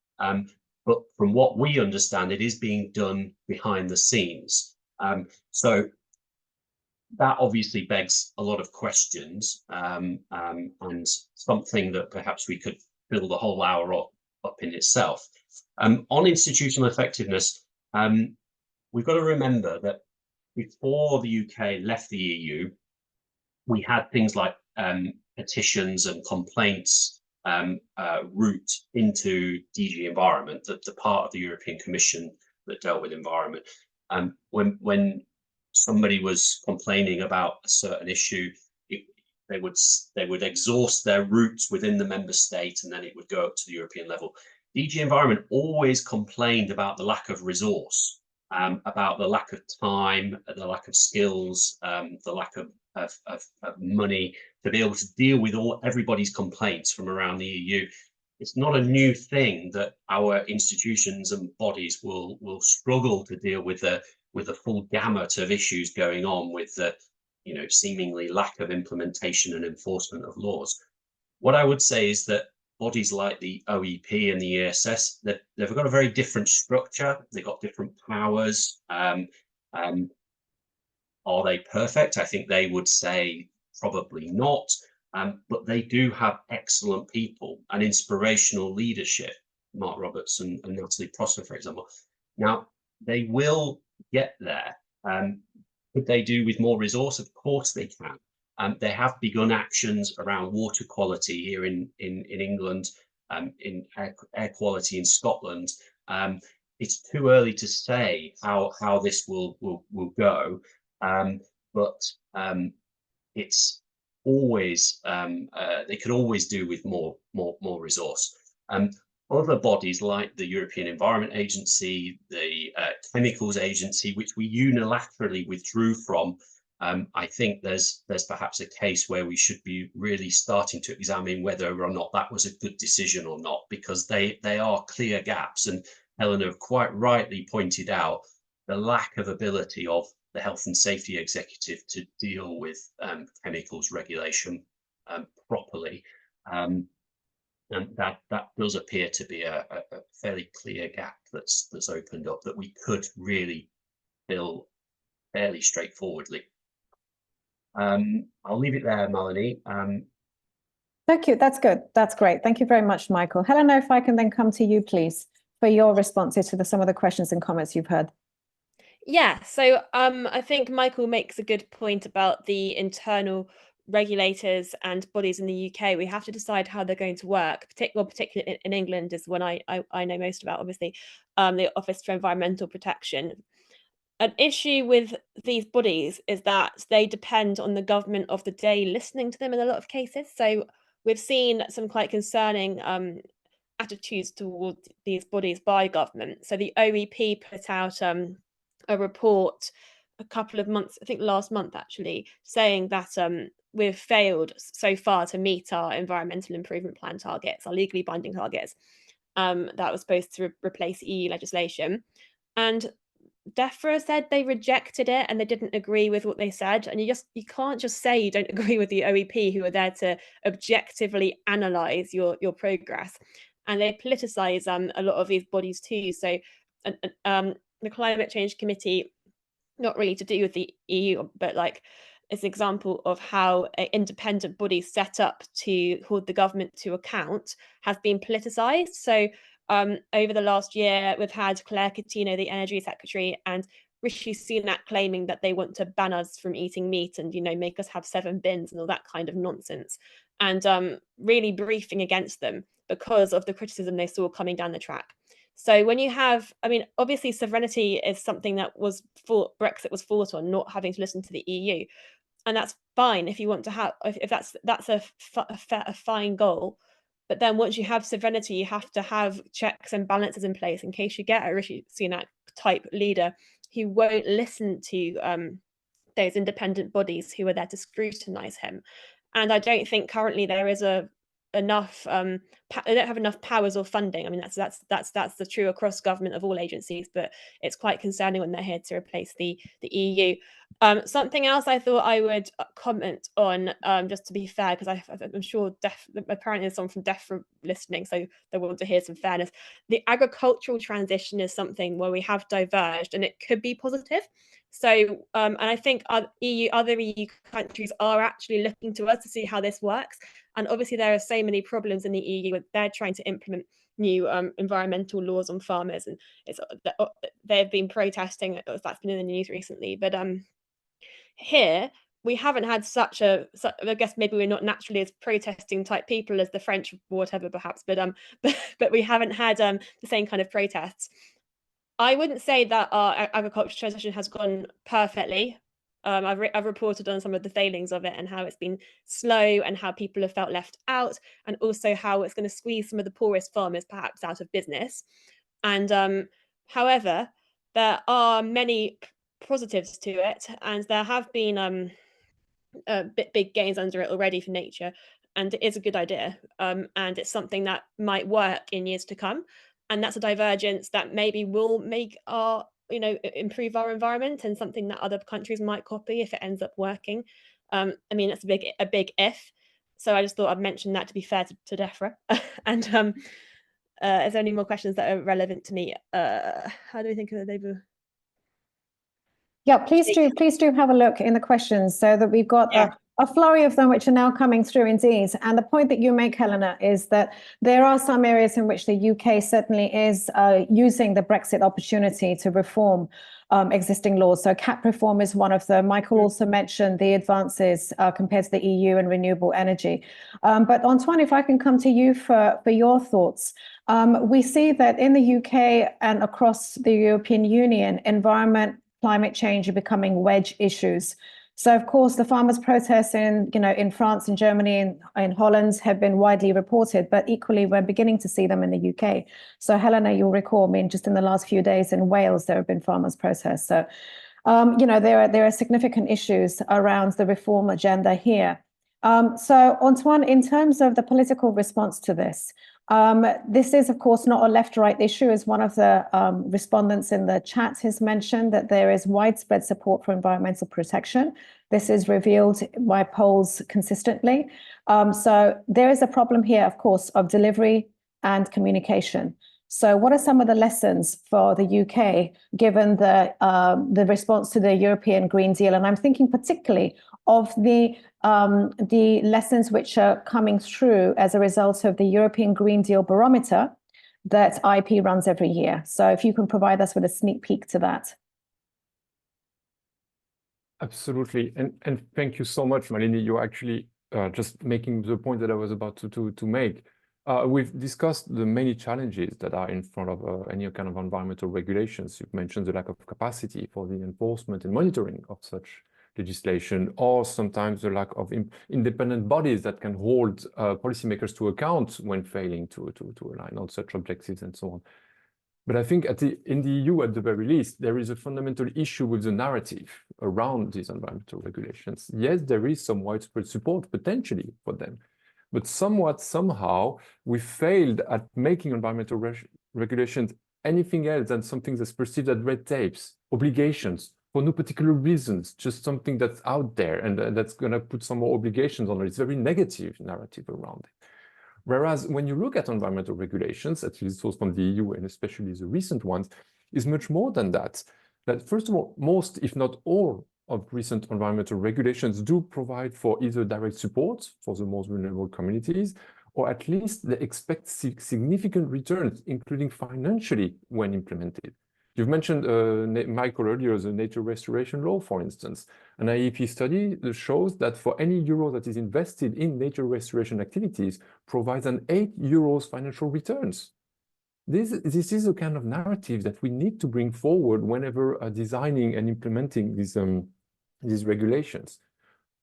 but from what we understand, it is being done behind the scenes. So that obviously begs a lot of questions, and something that perhaps we could fill the whole hour up in itself. On institutional effectiveness, we've got to remember that before the UK left the EU, we had things like petitions and complaints route into DG Environment, the part of the European Commission that dealt with environment. When somebody was complaining about a certain issue, they would exhaust their routes within the member state, and then it would go up to the European level. DG Environment always complained about the lack of resource, about the lack of time, the lack of skills, the lack of money to be able to deal with everybody's complaints from around the EU. It's not a new thing that our institutions and bodies will struggle to deal with the full gamut of issues going on with the seemingly lack of implementation and enforcement of laws. What I would say is that bodies like the OEP and the ESS, they've got a very different structure. They've got different powers. Are they perfect? I think they would say probably not, but they do have excellent people and inspirational leadership, Mark Roberts and Natalie Prosser, for example. Now, they will get there. Could they do with more resource? Of course they can. They have begun actions around water quality here in England, in air quality in Scotland. It's too early to say how this will go, but it's always they could always do with more resource. Other bodies like the European Environment Agency, the Chemicals Agency, which we unilaterally withdrew from, I think there's perhaps a case where we should be really starting to examine whether or not that was a good decision or not, because they are clear gaps. And Eleanor quite rightly pointed out the lack of ability of the Health and Safety Executive to deal with chemicals regulation properly. And that does appear to be a fairly clear gap that's opened up that we could really fill fairly straightforwardly. I'll leave it there, Melanie. Thank you. That's good. That's great. Thank you very much, Michael. Helena, if I can then come to you, please, for your responses to some of the questions and comments you've heard. Yeah, so I think Michael makes a good point about the internal regulators and bodies in the UK. We have to decide how they're going to work. Particularly in England is one I know most about, obviously, the Office for Environmental Protection. An issue with these bodies is that they depend on the government of the day listening to them in a lot of cases. So we've seen some quite concerning attitudes towards these bodies by government. So the OEP put out a report a couple of months, I think last month actually, saying that we've failed so far to meet our environmental improvement plan targets, our legally binding targets, that was supposed to replace EU legislation. And DEFRA said they rejected it and they didn't agree with what they said. And you can't just say you don't agree with the OEP, who are there to objectively analyse your progress. And they politicise a lot of these bodies too. So the Climate Change Committee, not really to do with the EU, but like it's an example of how an independent body set up to hold the government to account has been politicised. So over the last year, we've had Claire Coutinho, the Energy Secretary, and Rishi Sunak claiming that they want to ban us from eating meat and, make us have 7 bins and all that kind of nonsense, and really briefing against them because of the criticism they saw coming down the track. So when you have, obviously sovereignty is something that Brexit was fought on, not having to listen to the EU. And that's fine if you want to have, if that's a fine goal. But then once you have sovereignty, you have to have checks and balances in place in case you get a Rishi Sunak type leader who won't listen to those independent bodies who are there to scrutinise him. And I don't think currently there is a enough they don't have enough powers or funding. I mean, that's the true across government of all agencies, but it's quite concerning when they're here to replace the EU. Something else I thought I would comment on, just to be fair, because I'm sure apparently there's someone from DEF listening, so they want to hear some fairness. The agricultural transition is something where we have diverged, and it could be positive. So, and I think other EU countries are actually looking to us to see how this works. And obviously there are so many problems in the EU where they're trying to implement new environmental laws on farmers, and they've been protesting. That's been in the news recently. But here we haven't had I guess maybe we're not naturally as protesting type people as the French or whatever, perhaps, but we haven't had the same kind of protests. I wouldn't say that our agriculture transition has gone perfectly. I've reported on some of the failings of it and how it's been slow and how people have felt left out, and also how it's going to squeeze some of the poorest farmers perhaps out of business. And however, there are many positives to it, and there have been big gains under it already for nature, and it is a good idea, and it's something that might work in years to come. And that's a divergence that maybe will make our, improve our environment, and something that other countries might copy if it ends up working. I mean, it's a big if. So I just thought I'd mention that to be fair to DEFRA. And is there any more questions that are relevant to me? How do we think of the Yeah, please do have a look in the questions, so that we've got a flurry of them which are now coming through indeed. And the point that you make, Helena, is that there are some areas in which the UK certainly is using the Brexit opportunity to reform existing laws. So CAP reform is one of them. Michael also mentioned the advances compared to the EU in renewable energy. But Antoine, if I can come to you for your thoughts. We see that in the UK and across the European Union, environment, climate change are becoming wedge issues. So, of course, the farmers' protests in France and Germany and in Holland have been widely reported, but equally we're beginning to see them in the UK. So, Helena, you'll recall, just in the last few days in Wales, there have been farmers' protests. So, there are significant issues around the reform agenda here. So, Antoine, in terms of the political response to this, this is, of course, not a left-right issue, as one of the respondents in the chat has mentioned, that there is widespread support for environmental protection. This is revealed by polls consistently. So there is a problem here, of course, of delivery and communication. So what are some of the lessons for the UK, given the response to the European Green Deal? And I'm thinking particularly of the lessons which are coming through as a result of the European Green Deal barometer that IEEP runs every year. So if you can provide us with a sneak peek to that. Absolutely. And thank you so much, Malini. You're actually just making the point that I was about to make. We've discussed the many challenges that are in front of any kind of environmental regulations. You've mentioned the lack of capacity for the enforcement and monitoring of such legislation, or sometimes the lack of independent bodies that can hold policymakers to account when failing to align on such objectives and so on. But I think in the EU, at the very least, there is a fundamental issue with the narrative around these environmental regulations. Yes, there is some widespread support potentially for them, but somehow, we failed at making environmental regulations anything else than something that's perceived as red tapes, obligations, for no particular reasons, just something that's out there and that's going to put some more obligations on it. It's a very negative narrative around it. Whereas when you look at environmental regulations, at least those from the EU and especially the recent ones, is much more than that. That first of all, most, if not all, of recent environmental regulations do provide for either direct support for the most vulnerable communities, or at least they expect significant returns, including financially, when implemented. You've mentioned, Michael, earlier, the nature restoration law, for instance. An IEEP study shows that for any euro that is invested in nature restoration activities provides an 8 euros financial returns. This is a kind of narrative that we need to bring forward whenever designing and implementing these regulations.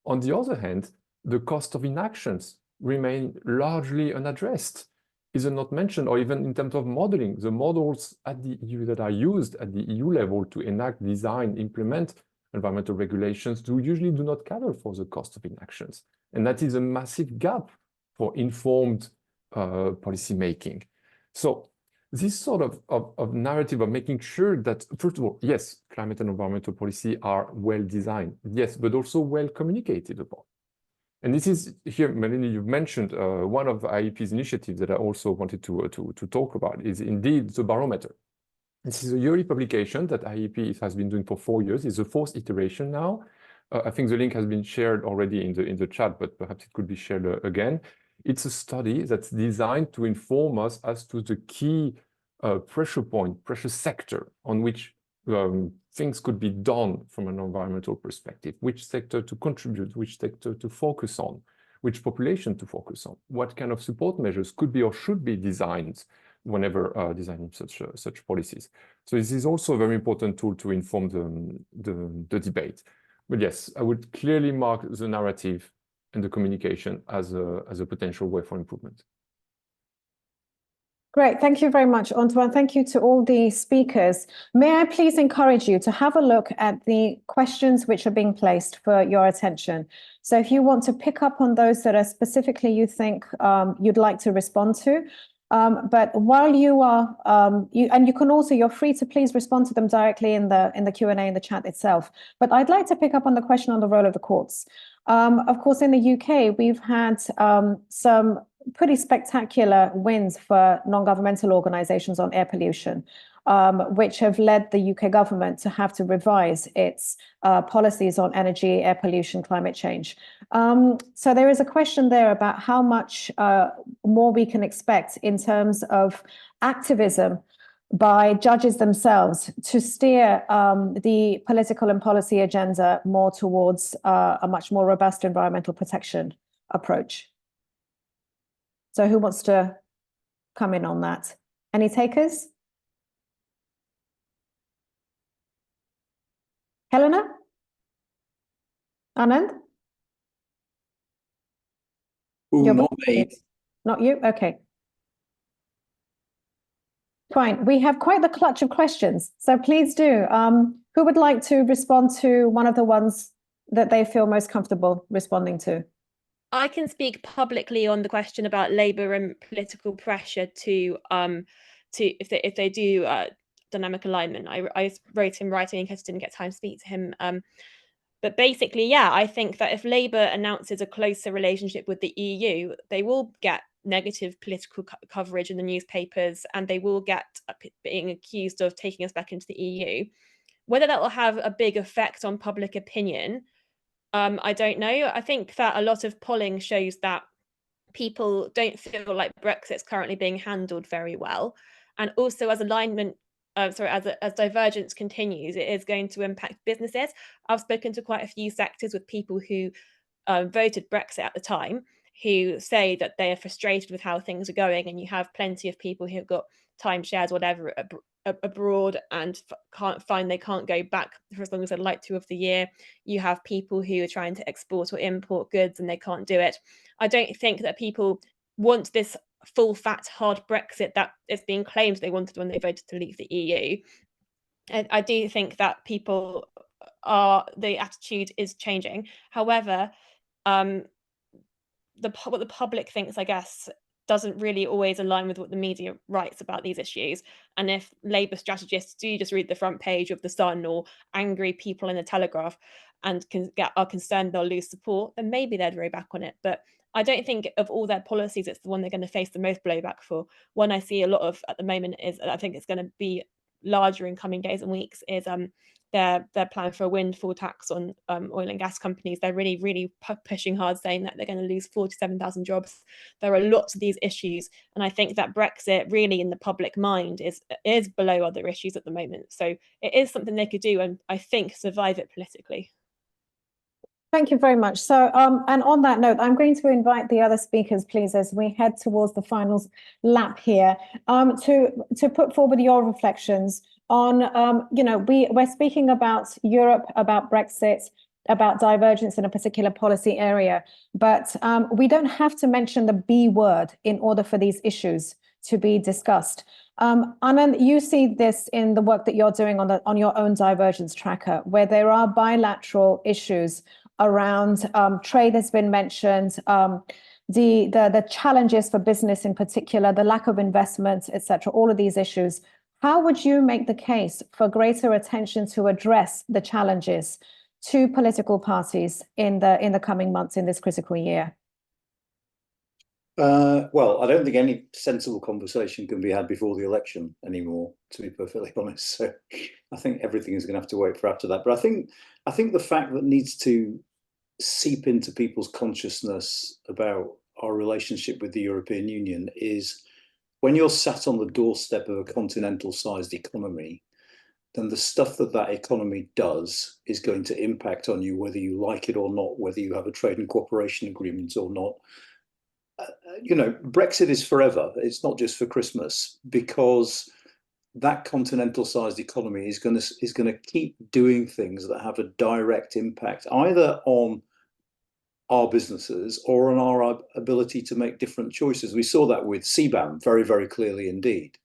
On the other hand, the cost of inactions remain largely unaddressed. Is it not mentioned, or even in terms of modeling, the models at the EU that are used at the EU level to enact, design, implement environmental regulations usually do not cater for the cost of inactions. And that is a massive gap for informed policy making. So this sort of narrative of making sure that, first of all, yes, climate and environmental policy are well designed, yes, but also well communicated upon. And this is here, Melanie, you've mentioned one of IEP's initiatives that I also wanted to talk about is indeed the barometer. This is a yearly publication that IEP has been doing for 4 years. It's the 4th iteration now. I think the link has been shared already in the chat, but perhaps it could be shared again. It's a study that's designed to inform us as to the key pressure sector on which things could be done from an environmental perspective, which sector to contribute, which sector to focus on, which population to focus on, what kind of support measures could be or should be designed whenever designing such policies. So this is also a very important tool to inform the debate. But yes, I would clearly mark the narrative and the communication as a potential way for improvement. Great, thank you very much, Antoine. Thank you to all the speakers. May I please encourage you to have a look at the questions which are being placed for your attention. So if you want to pick up on those that are specifically you think you'd like to respond to, but while you are, you can also, you're free to please respond to them directly in the Q&A in the chat itself. But I'd like to pick up on the question on the role of the courts. Of course, in the UK, we've had some pretty spectacular wins for non-governmental organisations on air pollution, which have led the UK government to have to revise its policies on energy, air pollution, climate change. So there is a question there about how much more we can expect in terms of activism by judges themselves to steer the political and policy agenda more towards a much more robust environmental protection approach. So who wants to come in on that? Any takers? Helena? Anand? Ooh, not me. Not you? Okay. Fine. We have quite the clutch of questions, so please do. Who would like to respond to one of the ones that they feel most comfortable responding to? I can speak publicly on the question about Labour and political pressure to if they do dynamic alignment. I wrote him writing in case I didn't get time to speak to him. But basically, yeah, I think that if Labour announces a closer relationship with the EU, they will get negative political coverage in the newspapers, and they will get being accused of taking us back into the EU. Whether that will have a big effect on public opinion, I don't know. I think that a lot of polling shows that people don't feel like Brexit's currently being handled very well. And also as alignment, as divergence continues, it is going to impact businesses. I've spoken to quite a few sectors with people who voted Brexit at the time, who say that they are frustrated with how things are going. And you have plenty of people who've got timeshares, whatever, abroad and they can't go back for as long as they'd like to of the year. You have people who are trying to export or import goods and they can't do it. I don't think that people want this full fat hard Brexit that is being claimed they wanted when they voted to leave the EU. And I do think that people the attitude is changing. However, what the public thinks, I guess, doesn't really always align with what the media writes about these issues. And if Labour strategists do just read the front page of The Sun or angry people in the Telegraph and are concerned they'll lose support, then maybe they'd row back on it. But I don't think of all their policies, it's the one they're going to face the most blowback for. One I see a lot of at the moment is, I think it's going to be larger in coming days and weeks, is their plan for a windfall tax on oil and gas companies. They're really pushing hard, saying that they're going to lose 47,000 jobs. There are lots of these issues, and I think that Brexit really in the public mind is below other issues at the moment. So it is something they could do, and I think survive it politically. Thank you very much. So, and on that note, I'm going to invite the other speakers, please, as we head towards the final lap here, to put forward your reflections on, we're speaking about Europe, about Brexit, about divergence in a particular policy area, but we don't have to mention the B word in order for these issues to be discussed. Anand, you see this in the work that you're doing on your own divergence tracker, where there are bilateral issues around trade has been mentioned, the challenges for business in particular, the lack of investment, etc., all of these issues, how would you make the case for greater attention to address the challenges to political parties in the coming months in this critical year? Well, I don't think any sensible conversation can be had before the election anymore, to be perfectly honest. So I think everything is going to have to wait for after that. But I think the fact that needs to seep into people's consciousness about our relationship with the European Union is when you're sat on the doorstep of a continental-sized economy, then the stuff that economy does is going to impact on you, whether you like it or not, whether you have a trade and cooperation agreement or not. You know, Brexit is forever. It's not just for Christmas, because that continental-sized economy is going to keep doing things that have a direct impact either on our businesses or on our ability to make different choices. We saw that with CBAM very, very clearly indeed.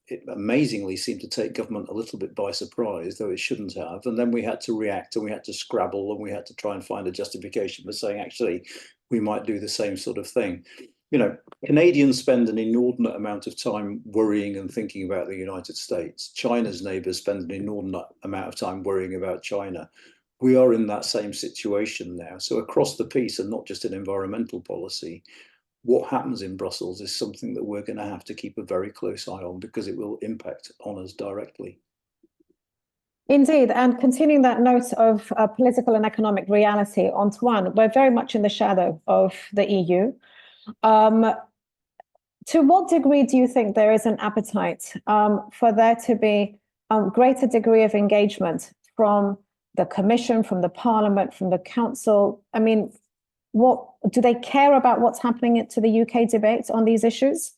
It amazingly seemed to take government a little bit by surprise, though it shouldn't have. And then we had to react and we had to scrabble and we had to try and find a justification for saying, actually, we might do the same sort of thing. You know, Canadians spend an inordinate amount of time worrying and thinking about the United States. China's neighbors spend an inordinate amount of time worrying about China. We are in that same situation now. So across the piece, and not just in environmental policy, what happens in Brussels is something that we're going to have to keep a very close eye on, because it will impact on us directly. Indeed, and continuing that note of political and economic reality, Antoine, we're very much in the shadow of the EU. To what degree do you think there is an appetite for there to be a greater degree of engagement from the Commission, from the Parliament, from the Council? I mean, what do they care about what's happening to the UK debate on these issues?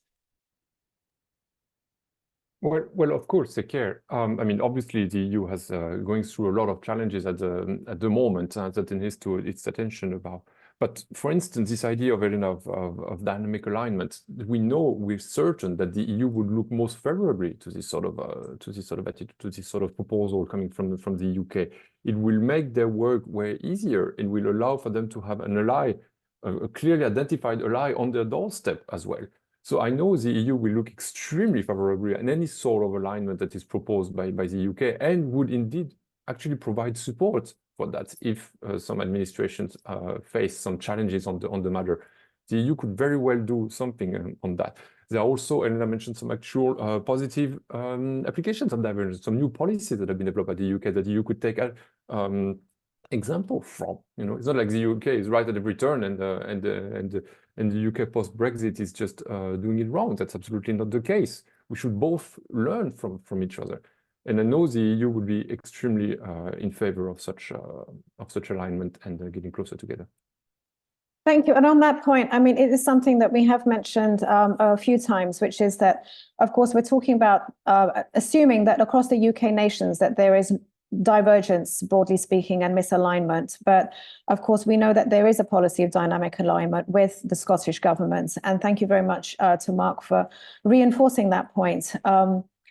Well, of course they care. I mean, obviously the EU has going through a lot of challenges at the moment that it needs to its attention about. But for instance, this idea of dynamic alignment, we know we're certain that the EU would look most favorably to this sort of attitude, to this sort of proposal coming from the UK. It will make their work way easier. It will allow for them to have an ally, a clearly identified ally on their doorstep as well. So I know the EU will look extremely favorably at any sort of alignment that is proposed by the UK, and would indeed actually provide support for that if some administrations face some challenges on the matter. The EU could very well do something on that. There are also, and I mentioned some actual positive applications of divergence, some new policies that have been developed by the UK that the EU could take example from. You know, it's not like the UK is right at every turn and the UK post-Brexit is just doing it wrong. That's absolutely not the case. We should both learn from each other. And I know the EU would be extremely in favor of such alignment and getting closer together. Thank you. And on that point, I mean, it is something that we have mentioned a few times, which is that, of course, we're talking about assuming that across the UK nations that there is divergence, broadly speaking, and misalignment. But of course, we know that there is a policy of dynamic alignment with the Scottish government. And thank you very much to Mark for reinforcing that point,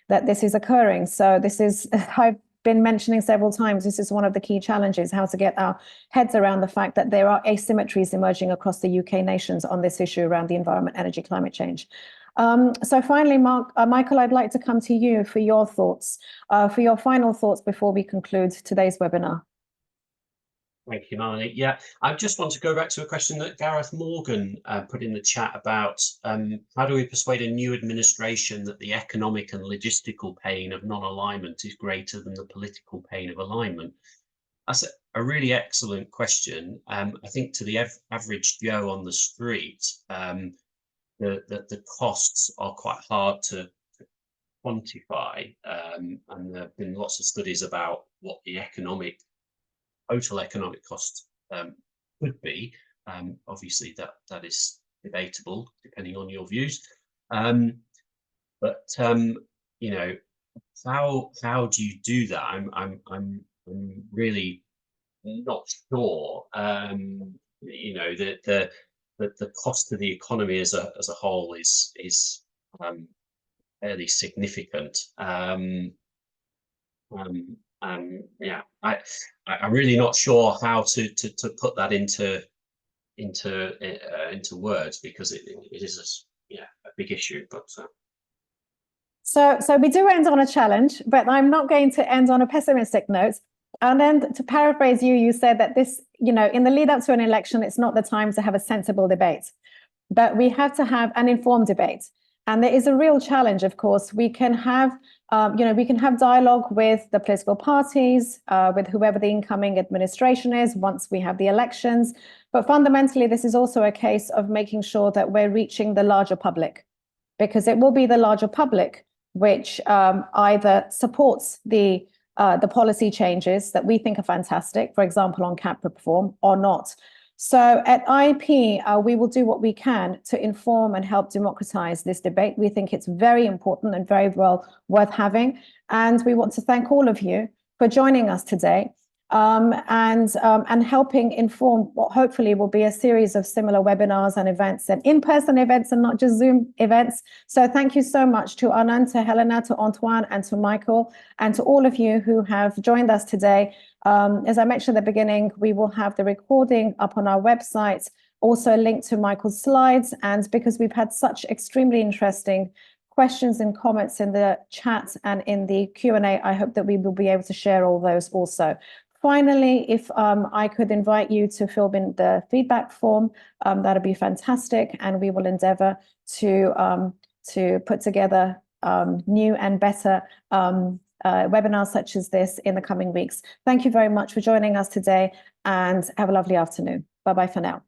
that this is occurring. So this is, I've been mentioning several times, this is one of the key challenges, how to get our heads around the fact that there are asymmetries emerging across the UK nations on this issue around the environment, energy, climate change. So finally, Michael, I'd like to come to you for your thoughts, for your final thoughts before we conclude today's webinar. Thank you, Melanie. Yeah, I just want to go back to a question that Gareth Morgan put in the chat about how do we persuade a new administration that the economic and logistical pain of non-alignment is greater than the political pain of alignment? That's a really excellent question. I think to the average Joe on the street, the costs are quite hard to quantify, and there have been lots of studies about what the total economic cost could be. Obviously, that is debatable depending on your views. But you know, how do you do that? I'm really not sure. You know, the cost to the economy as a whole is fairly significant. Yeah, I'm really not sure how to put that into into words, because it is a big issue. But so we do end on a challenge, but I'm not going to end on a pessimistic note. And then to paraphrase you, you said that this, in the lead up to an election, it's not the time to have a sensible debate, but we have to have an informed debate. And there is a real challenge, of course. We can have, we can have dialogue with the political parties, with whoever the incoming administration is once we have the elections. But fundamentally, this is also a case of making sure that we're reaching the larger public, because it will be the larger public which either supports the policy changes that we think are fantastic, for example, on cap reform, or not. So at IEP, we will do what we can to inform and help democratize this debate. We think it's very important and very well worth having. And we want to thank all of you for joining us today and helping inform what hopefully will be a series of similar webinars and events and in-person events and not just Zoom events. So thank you so much to Anand, to Helena, to Antoine, and to Michael, and to all of you who have joined us today. As I mentioned at the beginning, we will have the recording up on our website, also a link to Michael's slides. And because we've had such extremely interesting questions and comments in the chat and in the Q&A, I hope that we will be able to share all those also. Finally, if I could invite you to fill in the feedback form, that'd be fantastic. And we will endeavor to put together new and better webinars such as this in the coming weeks. Thank you very much for joining us today, and have a lovely afternoon. Bye-bye for now.